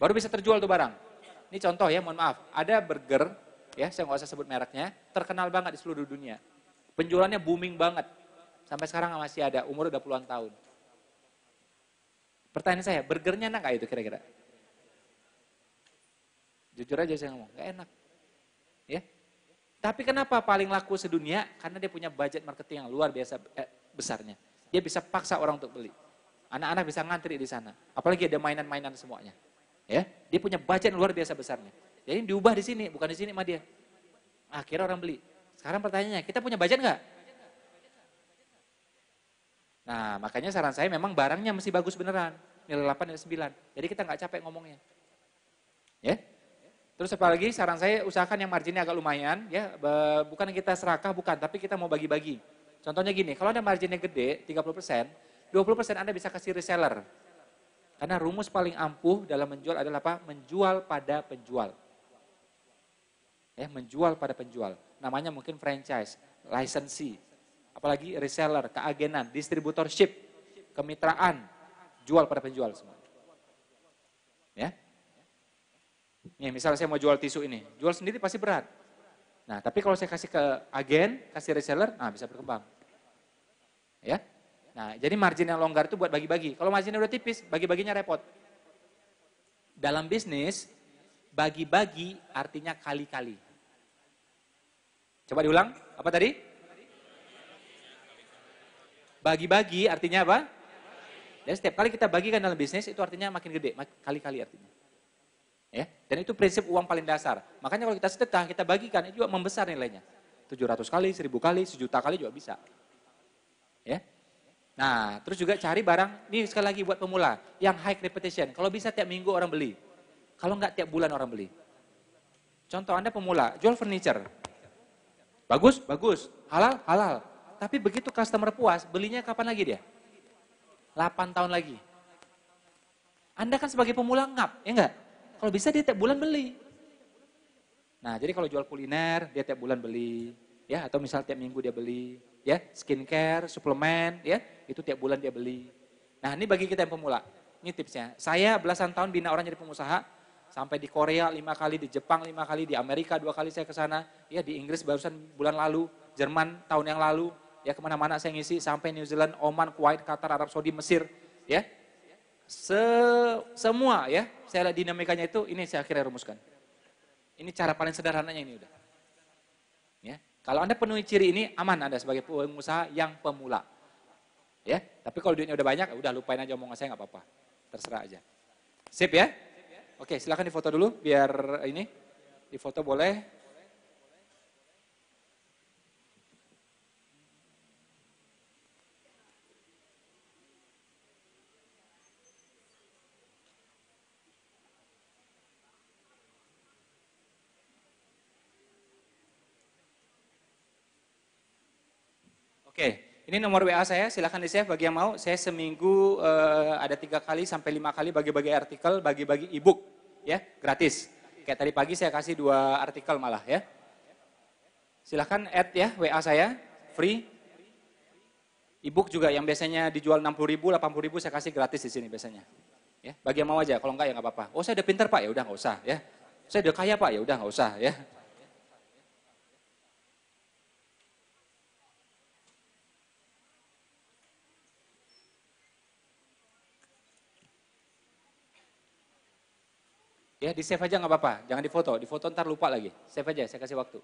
S1: Baru bisa terjual tuh barang. Ini contoh ya, mohon maaf. Ada burger, ya saya nggak usah sebut mereknya, terkenal banget di seluruh dunia. Penjualannya booming banget. Sampai sekarang masih ada, umur udah puluhan tahun. Pertanyaan saya, burgernya enak nggak itu kira-kira? Jujur aja saya ngomong, gak enak. Ya. Tapi kenapa paling laku sedunia? Karena dia punya budget marketing yang luar biasa besarnya. Dia bisa paksa orang untuk beli. Anak-anak bisa ngantri di sana. Apalagi ada mainan-mainan semuanya. Ya, dia punya budget yang luar biasa besarnya. Jadi diubah di sini, bukan di sini sama dia. Akhirnya orang beli. Sekarang pertanyaannya, kita punya budget nggak? Nah, makanya saran saya memang barangnya mesti bagus beneran. Nilai 8, nilai 9. Jadi kita nggak capek ngomongnya. Ya. Terus apalagi saran saya usahakan yang marginnya agak lumayan, ya bukan kita serakah, bukan, tapi kita mau bagi-bagi. Contohnya gini, kalau ada marginnya gede, 30%, 20% Anda bisa kasih reseller. Karena rumus paling ampuh dalam menjual adalah apa? Menjual pada penjual. Ya, menjual pada penjual. Namanya mungkin franchise, licensee, apalagi reseller, keagenan, distributorship, kemitraan, jual pada penjual semua. Ya. Nih, misalnya saya mau jual tisu ini, jual sendiri pasti berat. Nah, tapi kalau saya kasih ke agen, kasih reseller, nah bisa berkembang. Ya. Nah, jadi margin yang longgar itu buat bagi-bagi. Kalau marginnya udah tipis, bagi-baginya repot. Dalam bisnis, bagi-bagi artinya kali-kali. Coba diulang, apa tadi? Bagi-bagi artinya apa? Jadi setiap kali kita bagikan dalam bisnis, itu artinya makin gede, kali-kali artinya. Ya, dan itu prinsip uang paling dasar. Makanya kalau kita sedekah, kita bagikan, itu juga membesar nilainya. 700 kali, 1000 kali, 1.000.000 kali juga bisa. Ya. Nah, terus juga cari barang, ini sekali lagi buat pemula, yang high repetition. Kalau bisa tiap minggu orang beli. Kalau enggak tiap bulan orang beli. Contoh Anda pemula, jual furniture. Bagus? Bagus. Halal? Halal. Tapi begitu customer puas, belinya kapan lagi dia? 8 tahun lagi. Anda kan sebagai pemula ngap, ya enggak? Kalau bisa dia tiap bulan beli. Nah, jadi kalau jual kuliner, dia tiap bulan beli. Ya, atau misal tiap minggu dia beli. Ya, skincare, suplemen, ya, itu tiap bulan dia beli. Nah, ini bagi kita yang pemula. Ini tipsnya. Saya belasan tahun bina orang jadi pengusaha. Sampai di Korea 5 kali, di Jepang 5 kali, di Amerika 2 kali saya ke sana. Ya, di Inggris barusan bulan lalu. Jerman tahun yang lalu. Ya, kemana-mana saya ngisi. Sampai New Zealand, Oman, Kuwait, Qatar, Arab Saudi, Mesir. Ya, semua ya, saya lihat dinamikanya itu, ini saya akhirnya rumuskan. Ini cara paling sederhananya ini udah. Ya, kalau Anda penuhi ciri ini, aman Anda sebagai pengusaha yang pemula. Ya, tapi kalau duitnya udah banyak, udah lupain aja omongan saya nggak apa-apa. Terserah aja. Sip ya? Oke, silakan difoto dulu, biar ini, difoto boleh. Oke, ini nomor WA saya, silahkan di-save bagi yang mau. Saya seminggu ada 3 kali sampai 5 kali bagi-bagi artikel, bagi-bagi e-book, ya, gratis. Kayak tadi pagi saya kasih 2 artikel malah ya. Silahkan add ya WA saya, free. E-book juga yang biasanya dijual 60.000, 80.000 saya kasih gratis di sini biasanya. Ya, bagi yang mau aja, kalau enggak ya nggak apa-apa. Oh saya udah pinter Pak, ya udah nggak usah ya. Saya udah kaya Pak, ya udah nggak usah ya. Ya, di save aja nggak apa-apa, jangan di foto ntar lupa lagi. Save aja, saya kasih waktu.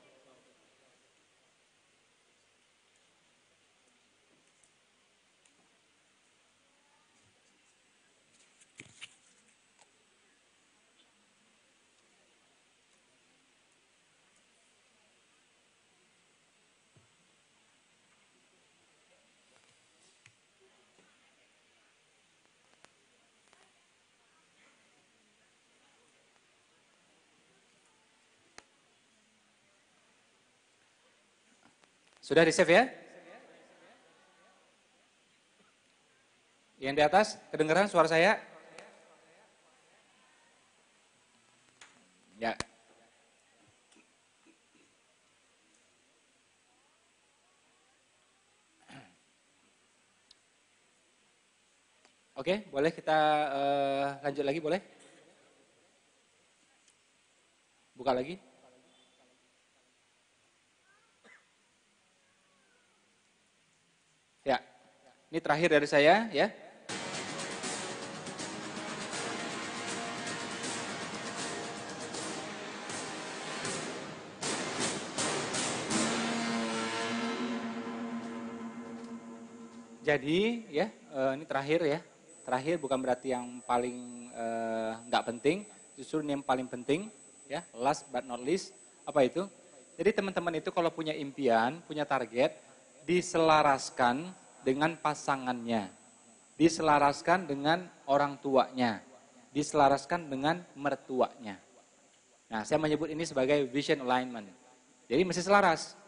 S1: Sudah di-save ya? Yang di atas, kedengeran suara saya? Ya. Oke, boleh kita lanjut lagi, boleh? Buka lagi. Ya, ini terakhir dari saya ya. Jadi ya, ini terakhir ya. Terakhir bukan berarti yang paling nggak penting, justru ini yang paling penting ya. Last but not least, apa itu? Jadi teman-teman itu kalau punya impian, punya target, diselaraskan dengan pasangannya, diselaraskan dengan orang tuanya, diselaraskan dengan mertuanya. Nah, saya menyebut ini sebagai vision alignment. Jadi mesti selaras.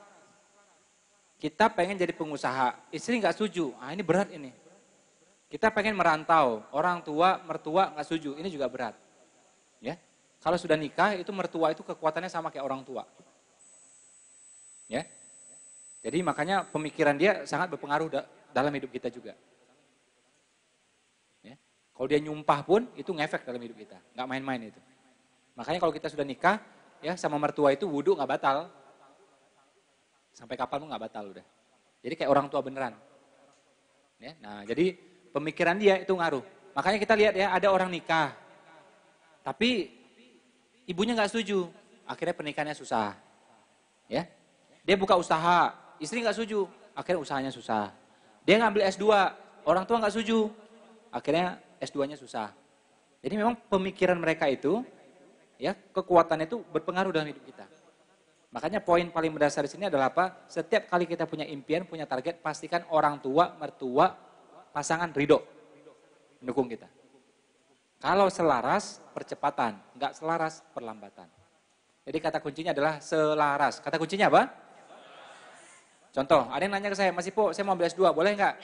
S1: Kita pengen jadi pengusaha, istri nggak setuju, ini berat ini. Kita pengen merantau, orang tua, mertua nggak setuju, ini juga berat. Ya, kalau sudah nikah itu mertua itu kekuatannya sama kayak orang tua. Ya, jadi makanya pemikiran dia sangat berpengaruh dalam hidup kita juga. Ya, kalau dia nyumpah pun itu ngefek dalam hidup kita, nggak main-main itu. Makanya kalau kita sudah nikah, ya sama mertua itu wudhu nggak batal. Sampai kapan pun nggak batal udah. Jadi kayak orang tua beneran. Ya, nah jadi pemikiran dia itu ngaruh. Makanya kita lihat ya ada orang nikah. Tapi ibunya nggak setuju. Akhirnya pernikahannya susah. Ya, dia buka usaha. Istri nggak setuju. Akhirnya usahanya susah. Dia ngambil S2. Orang tua nggak setuju. Akhirnya S2-nya susah. Jadi memang pemikiran mereka itu, ya kekuatannya itu berpengaruh dalam hidup kita. Makanya poin paling mendasar di sini adalah apa? Setiap kali kita punya impian, punya target, pastikan orang tua, mertua, pasangan ridho mendukung kita. Kalau selaras, percepatan. Enggak selaras, perlambatan. Jadi kata kuncinya adalah selaras. Kata kuncinya apa? Contoh, ada yang nanya ke saya, Mas Ipo, saya mau ambil S2, boleh enggak?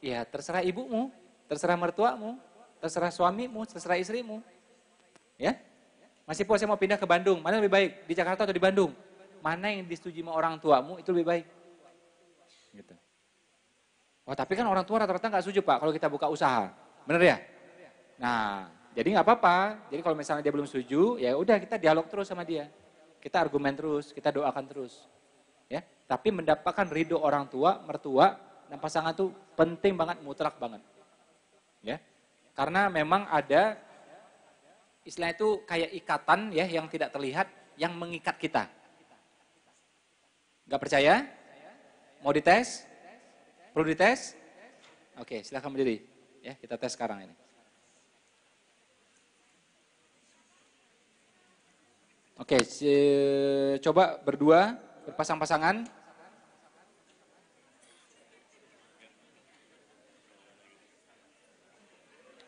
S1: Ya terserah ibumu, terserah mertuamu, terserah suamimu, terserah istrimu. Ya. Mas Ipo, saya mau pindah ke Bandung, mana lebih baik? Di Jakarta atau di Bandung? Mana yang disetujui sama orang tuamu itu lebih baik. Gitu. Wah tapi kan orang tua rata-rata nggak setuju Pak kalau kita buka usaha. Bener ya? Nah, jadi nggak apa-apa. Jadi kalau misalnya dia belum setuju, ya udah kita dialog terus sama dia. Kita argumen terus, kita doakan terus. Ya, tapi mendapatkan ridho orang tua, mertua, dan pasangan itu penting banget, mutlak banget. Ya, karena memang ada istilah itu kayak ikatan ya yang tidak terlihat yang mengikat kita. Gak percaya? Mau dites? Perlu dites? Oke, silahkan berdiri. Ya, kita tes sekarang ini. Oke, coba berdua, berpasang-pasangan.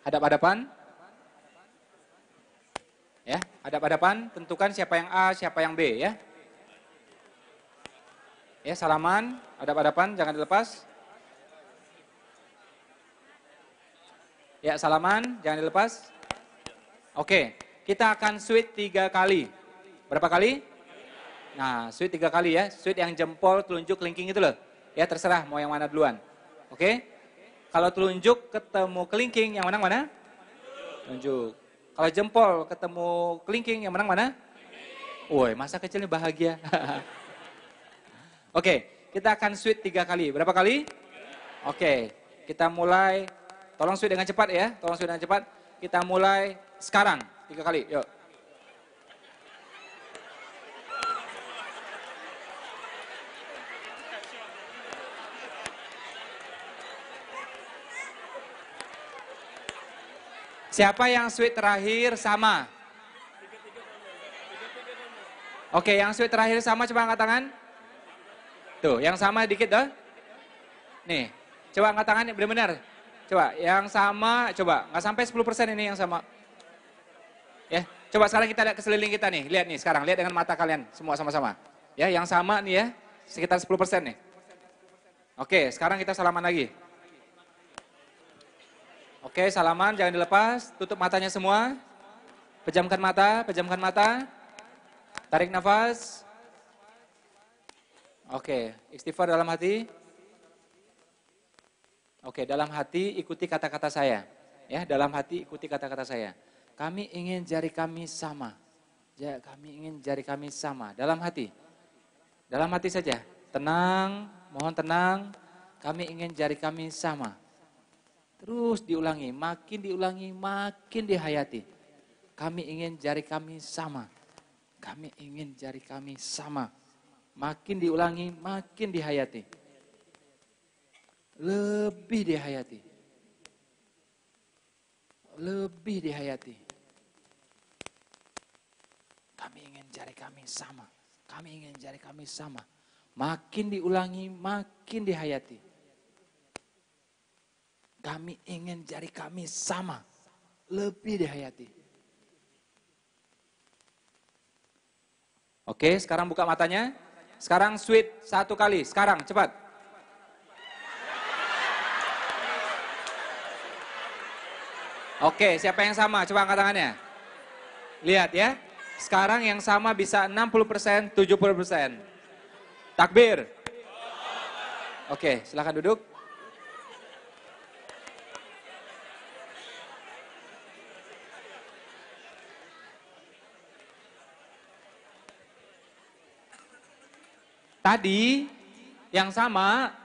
S1: Hadap-hadapan. Ya, hadap-hadapan, tentukan siapa yang A, siapa yang B ya. Ya, salaman, hadap-hadapan, jangan dilepas. Ya, salaman, jangan dilepas. Oke, kita akan sweet 3 kali. Berapa kali? Nah, sweet 3 kali ya. Sweet yang jempol, telunjuk, kelingking itu loh. Ya, terserah mau yang mana duluan. Oke? Kalau telunjuk ketemu kelingking, yang menang mana? Telunjuk. Kalau jempol ketemu kelingking, yang menang mana? Woi, masa kecilnya bahagia. Oke, kita akan sweet 3 kali. Berapa kali? Oke, kita mulai. Tolong sweet dengan cepat ya. Tolong sweet dengan cepat. Kita mulai sekarang. 3 kali, yuk. Siapa yang sweet terakhir sama? Oke, yang sweet terakhir sama coba angkat tangan. Tuh, yang sama dikit dah. Nih, coba angkat tangan benar-benar. Coba, yang sama, coba. Nggak sampai 10% ini yang sama. Ya, coba sekarang kita lihat ke sekeliling kita nih. Lihat nih sekarang, lihat dengan mata kalian semua sama-sama. Ya, yang sama nih ya. Sekitar 10% nih. Oke, sekarang kita salaman lagi. Oke, salaman, jangan dilepas. Tutup matanya semua. Pejamkan mata, pejamkan mata. Tarik nafas. Oke, istighfar dalam hati. Oke, dalam hati ikuti kata-kata saya. Ya, dalam hati ikuti kata-kata saya. Kami ingin jari kami sama. Ya, kami ingin jari kami sama. Dalam hati. Dalam hati saja. Tenang, mohon tenang. Kami ingin jari kami sama. Terus diulangi, makin dihayati. Kami ingin jari kami sama. Kami ingin jari kami sama. Makin diulangi, makin dihayati. Lebih dihayati. Lebih dihayati. Kami ingin jari kami sama. Kami ingin jari kami sama. Makin diulangi, makin dihayati. Kami ingin jari kami sama. Lebih dihayati. Oke, sekarang buka matanya. Sekarang sweet 1 kali. Sekarang, cepat. Oke, siapa yang sama? Coba angkat tangannya. Lihat ya. Sekarang yang sama bisa 60%, 70%. Takbir. Oke, silakan duduk. Tadi yang sama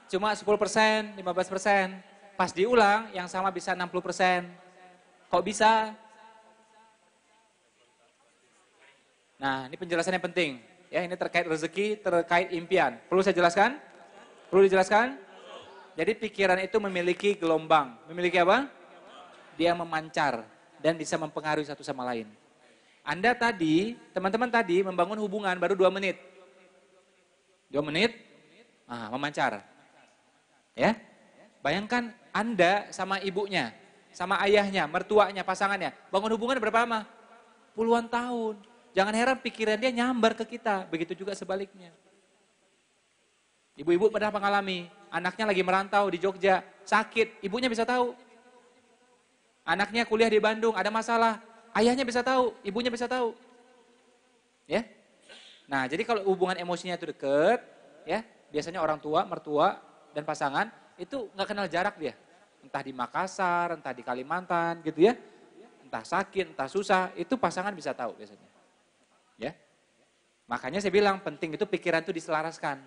S1: cuma 10%, 15%. Pas diulang yang sama bisa 60%. Kok bisa? Nah, ini penjelasannya penting. Ya, ini terkait rezeki, terkait impian. Perlu saya jelaskan? Perlu dijelaskan? Jadi pikiran itu memiliki gelombang. Memiliki apa? Dia memancar dan bisa mempengaruhi satu sama lain. Anda tadi, teman-teman tadi membangun hubungan baru 2 menit. 2 menit, memancar. Ya, bayangkan Anda sama ibunya, sama ayahnya, mertuanya, pasangannya. Bangun hubungan berapa lama? Puluhan tahun. Jangan heran pikiran dia nyambar ke kita. Begitu juga sebaliknya. Ibu-ibu pernah mengalami, anaknya lagi merantau di Jogja, sakit, ibunya bisa tahu. Anaknya kuliah di Bandung, ada masalah, ayahnya bisa tahu, ibunya bisa tahu. Ya. Nah, jadi kalau hubungan emosinya itu deket, ya, biasanya orang tua, mertua, dan pasangan, itu nggak kenal jarak dia. Entah di Makassar, entah di Kalimantan, gitu ya. Entah sakit, entah susah, itu pasangan bisa tahu biasanya. Ya, makanya saya bilang penting itu pikiran itu diselaraskan.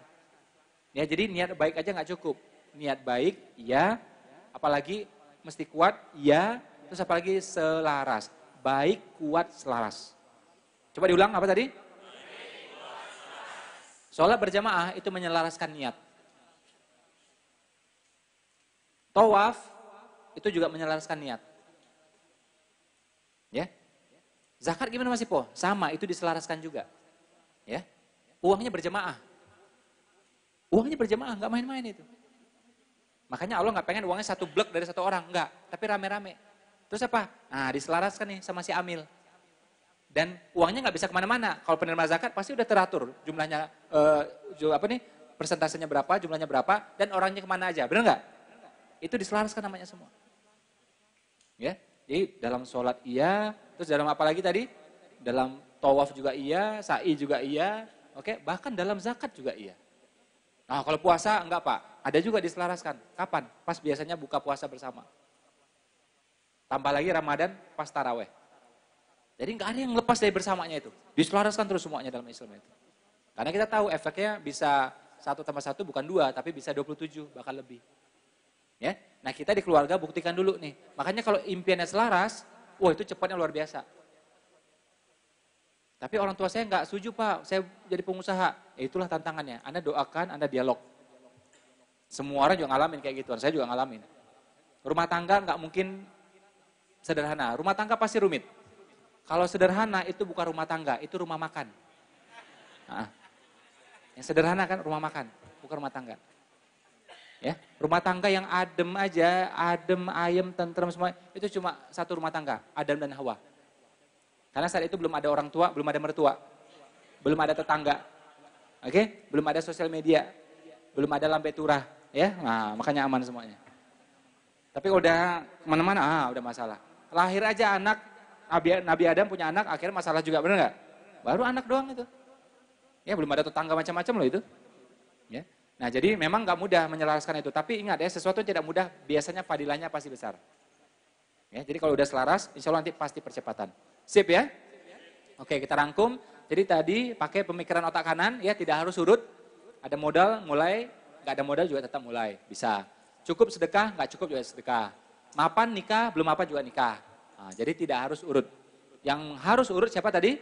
S1: Ya, jadi niat baik aja nggak cukup. Niat baik, ya, apalagi mesti kuat, ya, terus apalagi selaras. Baik, kuat, selaras. Coba diulang apa tadi? Sholat berjamaah itu menyelaraskan niat. Tawaf itu juga menyelaraskan niat. Ya. Zakat gimana Mas Ipo? Sama, itu diselaraskan juga. Ya. Uangnya berjamaah. Uangnya berjamaah, nggak main-main itu. Makanya Allah nggak pengen uangnya satu blek dari satu orang, enggak. Tapi rame-rame. Terus apa? Nah, diselaraskan nih sama si Amil. Dan uangnya nggak bisa kemana-mana. Kalau penerima zakat pasti udah teratur jumlahnya, persentasenya berapa, jumlahnya berapa, dan orangnya kemana aja. Benar nggak? Itu diselaraskan namanya semua. Ya, jadi dalam sholat iya, terus dalam apa lagi tadi? Dalam tawaf juga iya, sa'i juga iya, oke, bahkan dalam zakat juga iya. Nah, kalau puasa enggak Pak, ada juga diselaraskan. Kapan? Pas biasanya buka puasa bersama. Tambah lagi Ramadan pas taraweh. Jadi nggak ada yang lepas dari bersamanya itu. Diselaraskan terus semuanya dalam Islam itu. Karena kita tahu efeknya bisa 1 tambah 1 bukan 2, tapi bisa 27, bahkan lebih. Ya, nah kita di keluarga buktikan dulu nih. Makanya kalau impiannya selaras, wah itu cepatnya luar biasa. Tapi orang tua saya nggak setuju Pak, saya jadi pengusaha. Ya itulah tantangannya, Anda doakan, Anda dialog. Semua orang juga ngalamin kayak gituan, saya juga ngalamin. Rumah tangga nggak mungkin sederhana, rumah tangga pasti rumit. Kalau sederhana itu bukan rumah tangga, itu rumah makan. Nah, yang sederhana kan rumah makan, bukan rumah tangga. Ya, rumah tangga yang adem aja, adem, ayem, tentrem semua, itu cuma satu rumah tangga, Adam dan Hawa. Karena saat itu belum ada orang tua, belum ada mertua, belum ada tetangga. Oke, belum ada sosial media, belum ada lambe turah, ya. Nah, makanya aman semuanya. Tapi udah kemana-mana, udah masalah. Lahir aja anak, Nabi Adam punya anak, akhirnya masalah juga, bener nggak? Baru anak doang itu. Ya, belum ada tetangga macam-macam loh itu. Ya. Nah, jadi memang nggak mudah menyelaraskan itu. Tapi ingat ya, sesuatu yang tidak mudah, biasanya fadilahnya pasti besar. Ya, jadi kalau udah selaras, insya Allah nanti pasti percepatan. Sip ya? Oke, kita rangkum. Jadi tadi pakai pemikiran otak kanan, ya tidak harus surut. Ada modal, mulai. Nggak ada modal juga tetap mulai. Bisa. Cukup sedekah, nggak cukup juga sedekah. Mapan nikah, belum mapan juga nikah. Nah, jadi tidak harus urut. Yang harus urut siapa tadi?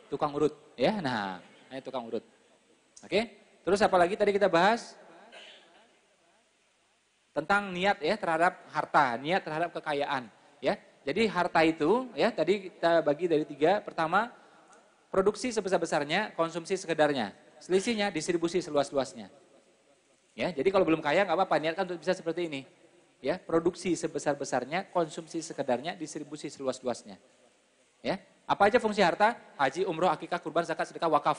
S1: Tukang urut. Ya, nah, ini tukang urut. Oke, terus apa lagi tadi kita bahas? Tentang niat ya terhadap harta, niat terhadap kekayaan. Ya, jadi harta itu, ya tadi kita bagi dari 3. Pertama, produksi sebesar-besarnya, konsumsi sekedarnya. Selisihnya distribusi seluas-luasnya. Ya, jadi kalau belum kaya nggak apa-apa, niatkan untuk bisa seperti ini. Ya, produksi sebesar-besarnya, konsumsi sekedarnya, distribusi seluas-luasnya. Ya, apa aja fungsi harta? Haji, umroh, akikah, kurban, zakat, sedekah, wakaf.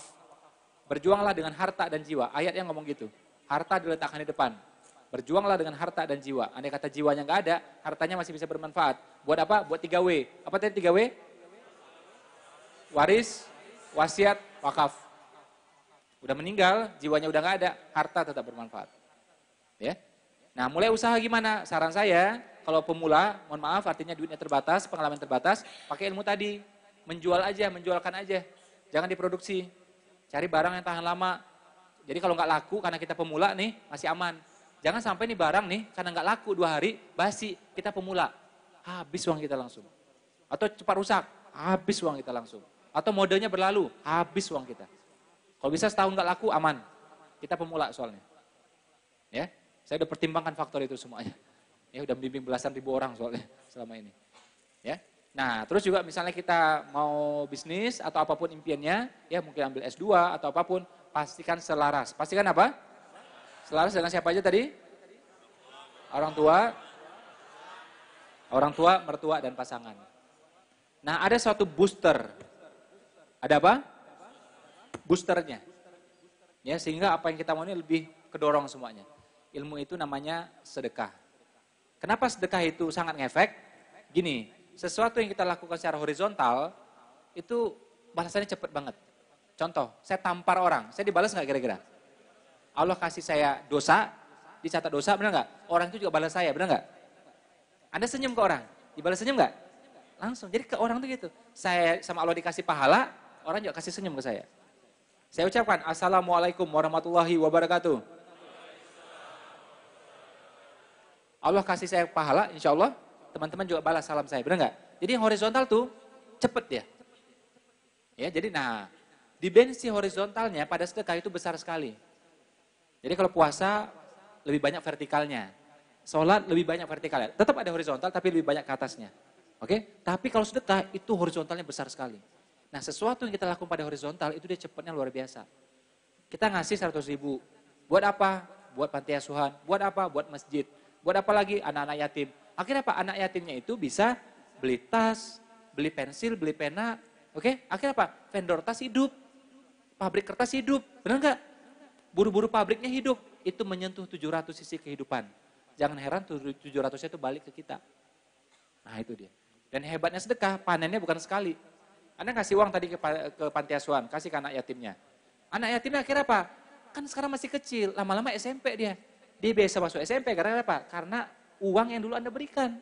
S1: Berjuanglah dengan harta dan jiwa. Ayatnya ngomong gitu. Harta diletakkan di depan. Berjuanglah dengan harta dan jiwa. Andai kata jiwanya nggak ada, hartanya masih bisa bermanfaat. Buat apa? Buat 3W. Apa tadi 3W? Waris, wasiat, wakaf. Udah meninggal, jiwanya udah nggak ada, harta tetap bermanfaat. Ya. Nah, mulai usaha gimana? Saran saya, kalau pemula, mohon maaf, artinya duitnya terbatas, pengalaman terbatas, pakai ilmu tadi. Menjual aja, menjualkan aja. Jangan diproduksi. Cari barang yang tahan lama. Jadi kalau nggak laku, karena kita pemula nih, masih aman. Jangan sampai nih barang nih, karena nggak laku 2 hari, basi, kita pemula. Habis uang kita langsung. Atau cepat rusak, habis uang kita langsung. Atau modenya berlalu, habis uang kita. Kalau bisa setahun nggak laku, aman. Kita pemula soalnya. Ya, saya udah pertimbangkan faktor itu semuanya. Ya, udah membimbing belasan ribu orang soalnya selama ini. Ya, nah terus juga misalnya kita mau bisnis atau apapun impiannya, ya mungkin ambil S2 atau apapun, pastikan selaras. Pastikan apa? Selaras dengan siapa aja tadi? Orang tua, mertua, dan pasangan. Nah, ada suatu booster. Ada apa? Boosternya. Ya, sehingga apa yang kita mau ini lebih kedorong semuanya. Ilmu itu namanya sedekah. Kenapa sedekah itu sangat ngefek? Gini, sesuatu yang kita lakukan secara horizontal, itu balasannya cepat banget. Contoh, saya tampar orang, saya dibalas nggak kira-kira? Allah kasih saya dosa, dicatat dosa, benar nggak? Orang itu juga balas saya, benar nggak? Anda senyum ke orang, dibalas senyum nggak? Langsung, jadi ke orang tuh gitu. Saya sama Allah dikasih pahala, orang juga kasih senyum ke saya. Saya ucapkan, Assalamualaikum warahmatullahi wabarakatuh. Allah kasih saya pahala, insya Allah, teman-teman juga balas salam saya, benar nggak? Jadi yang horizontal tuh, cepet ya. Ya, jadi nah, dimensi horizontalnya pada sedekah itu besar sekali. Jadi kalau puasa, lebih banyak vertikalnya. Sholat lebih banyak vertikalnya. Tetap ada horizontal, tapi lebih banyak ke atasnya. Oke? Tapi kalau sedekah, itu horizontalnya besar sekali. Nah, sesuatu yang kita lakukan pada horizontal, itu dia cepatnya luar biasa. Kita ngasih 100 ribu. Buat apa? Buat panti asuhan. Buat apa? Buat masjid. Buat apa lagi? Anak-anak yatim. Akhirnya apa? Anak yatimnya itu bisa beli tas, beli pensil, beli pena. Oke? Akhirnya apa? Vendor tas hidup. Pabrik kertas hidup. Benar nggak? Buru-buru pabriknya hidup. Itu menyentuh 700 sisi kehidupan. Jangan heran 700-nya itu balik ke kita. Nah itu dia. Dan hebatnya sedekah, panennya bukan sekali. Anda kasih uang tadi ke panti asuhan, kasih ke anak yatimnya. Anak yatimnya akhirnya apa? Kan sekarang masih kecil, lama-lama SMP dia. Dia biasa masuk SMP, karena apa? Karena uang yang dulu Anda berikan.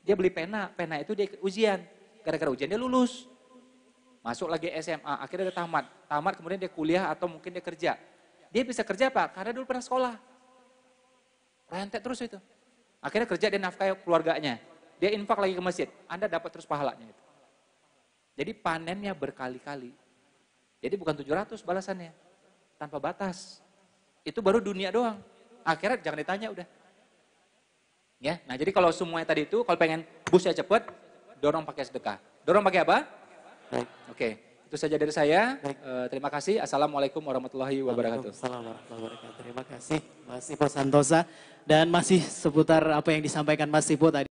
S1: Dia beli pena, pena itu dia ujian. Gara-gara ujian dia lulus. Masuk lagi SMA, akhirnya dia tamat. Tamat kemudian dia kuliah atau mungkin dia kerja. Dia bisa kerja apa? Karena dulu pernah sekolah. Rentet terus itu. Akhirnya kerja dia nafkahi keluarganya. Dia infak lagi ke masjid. Anda dapat terus pahalanya itu. Jadi panennya berkali-kali. Jadi bukan 700 balasannya. Tanpa batas. Itu baru dunia doang. Akhirat jangan ditanya udah. Ya, nah jadi kalau semuanya tadi itu, kalau pengen busnya cepet, dorong pakai sedekah. Dorong pakai apa?
S2: Baik.
S1: Oke, itu saja dari saya. Terima kasih. Assalamualaikum warahmatullahi wabarakatuh.
S2: Waalaikumsalam warahmatullahi wabarakatuh. Terima kasih Mas Ipo Santosa. Dan masih seputar apa yang disampaikan Mas Ipo tadi.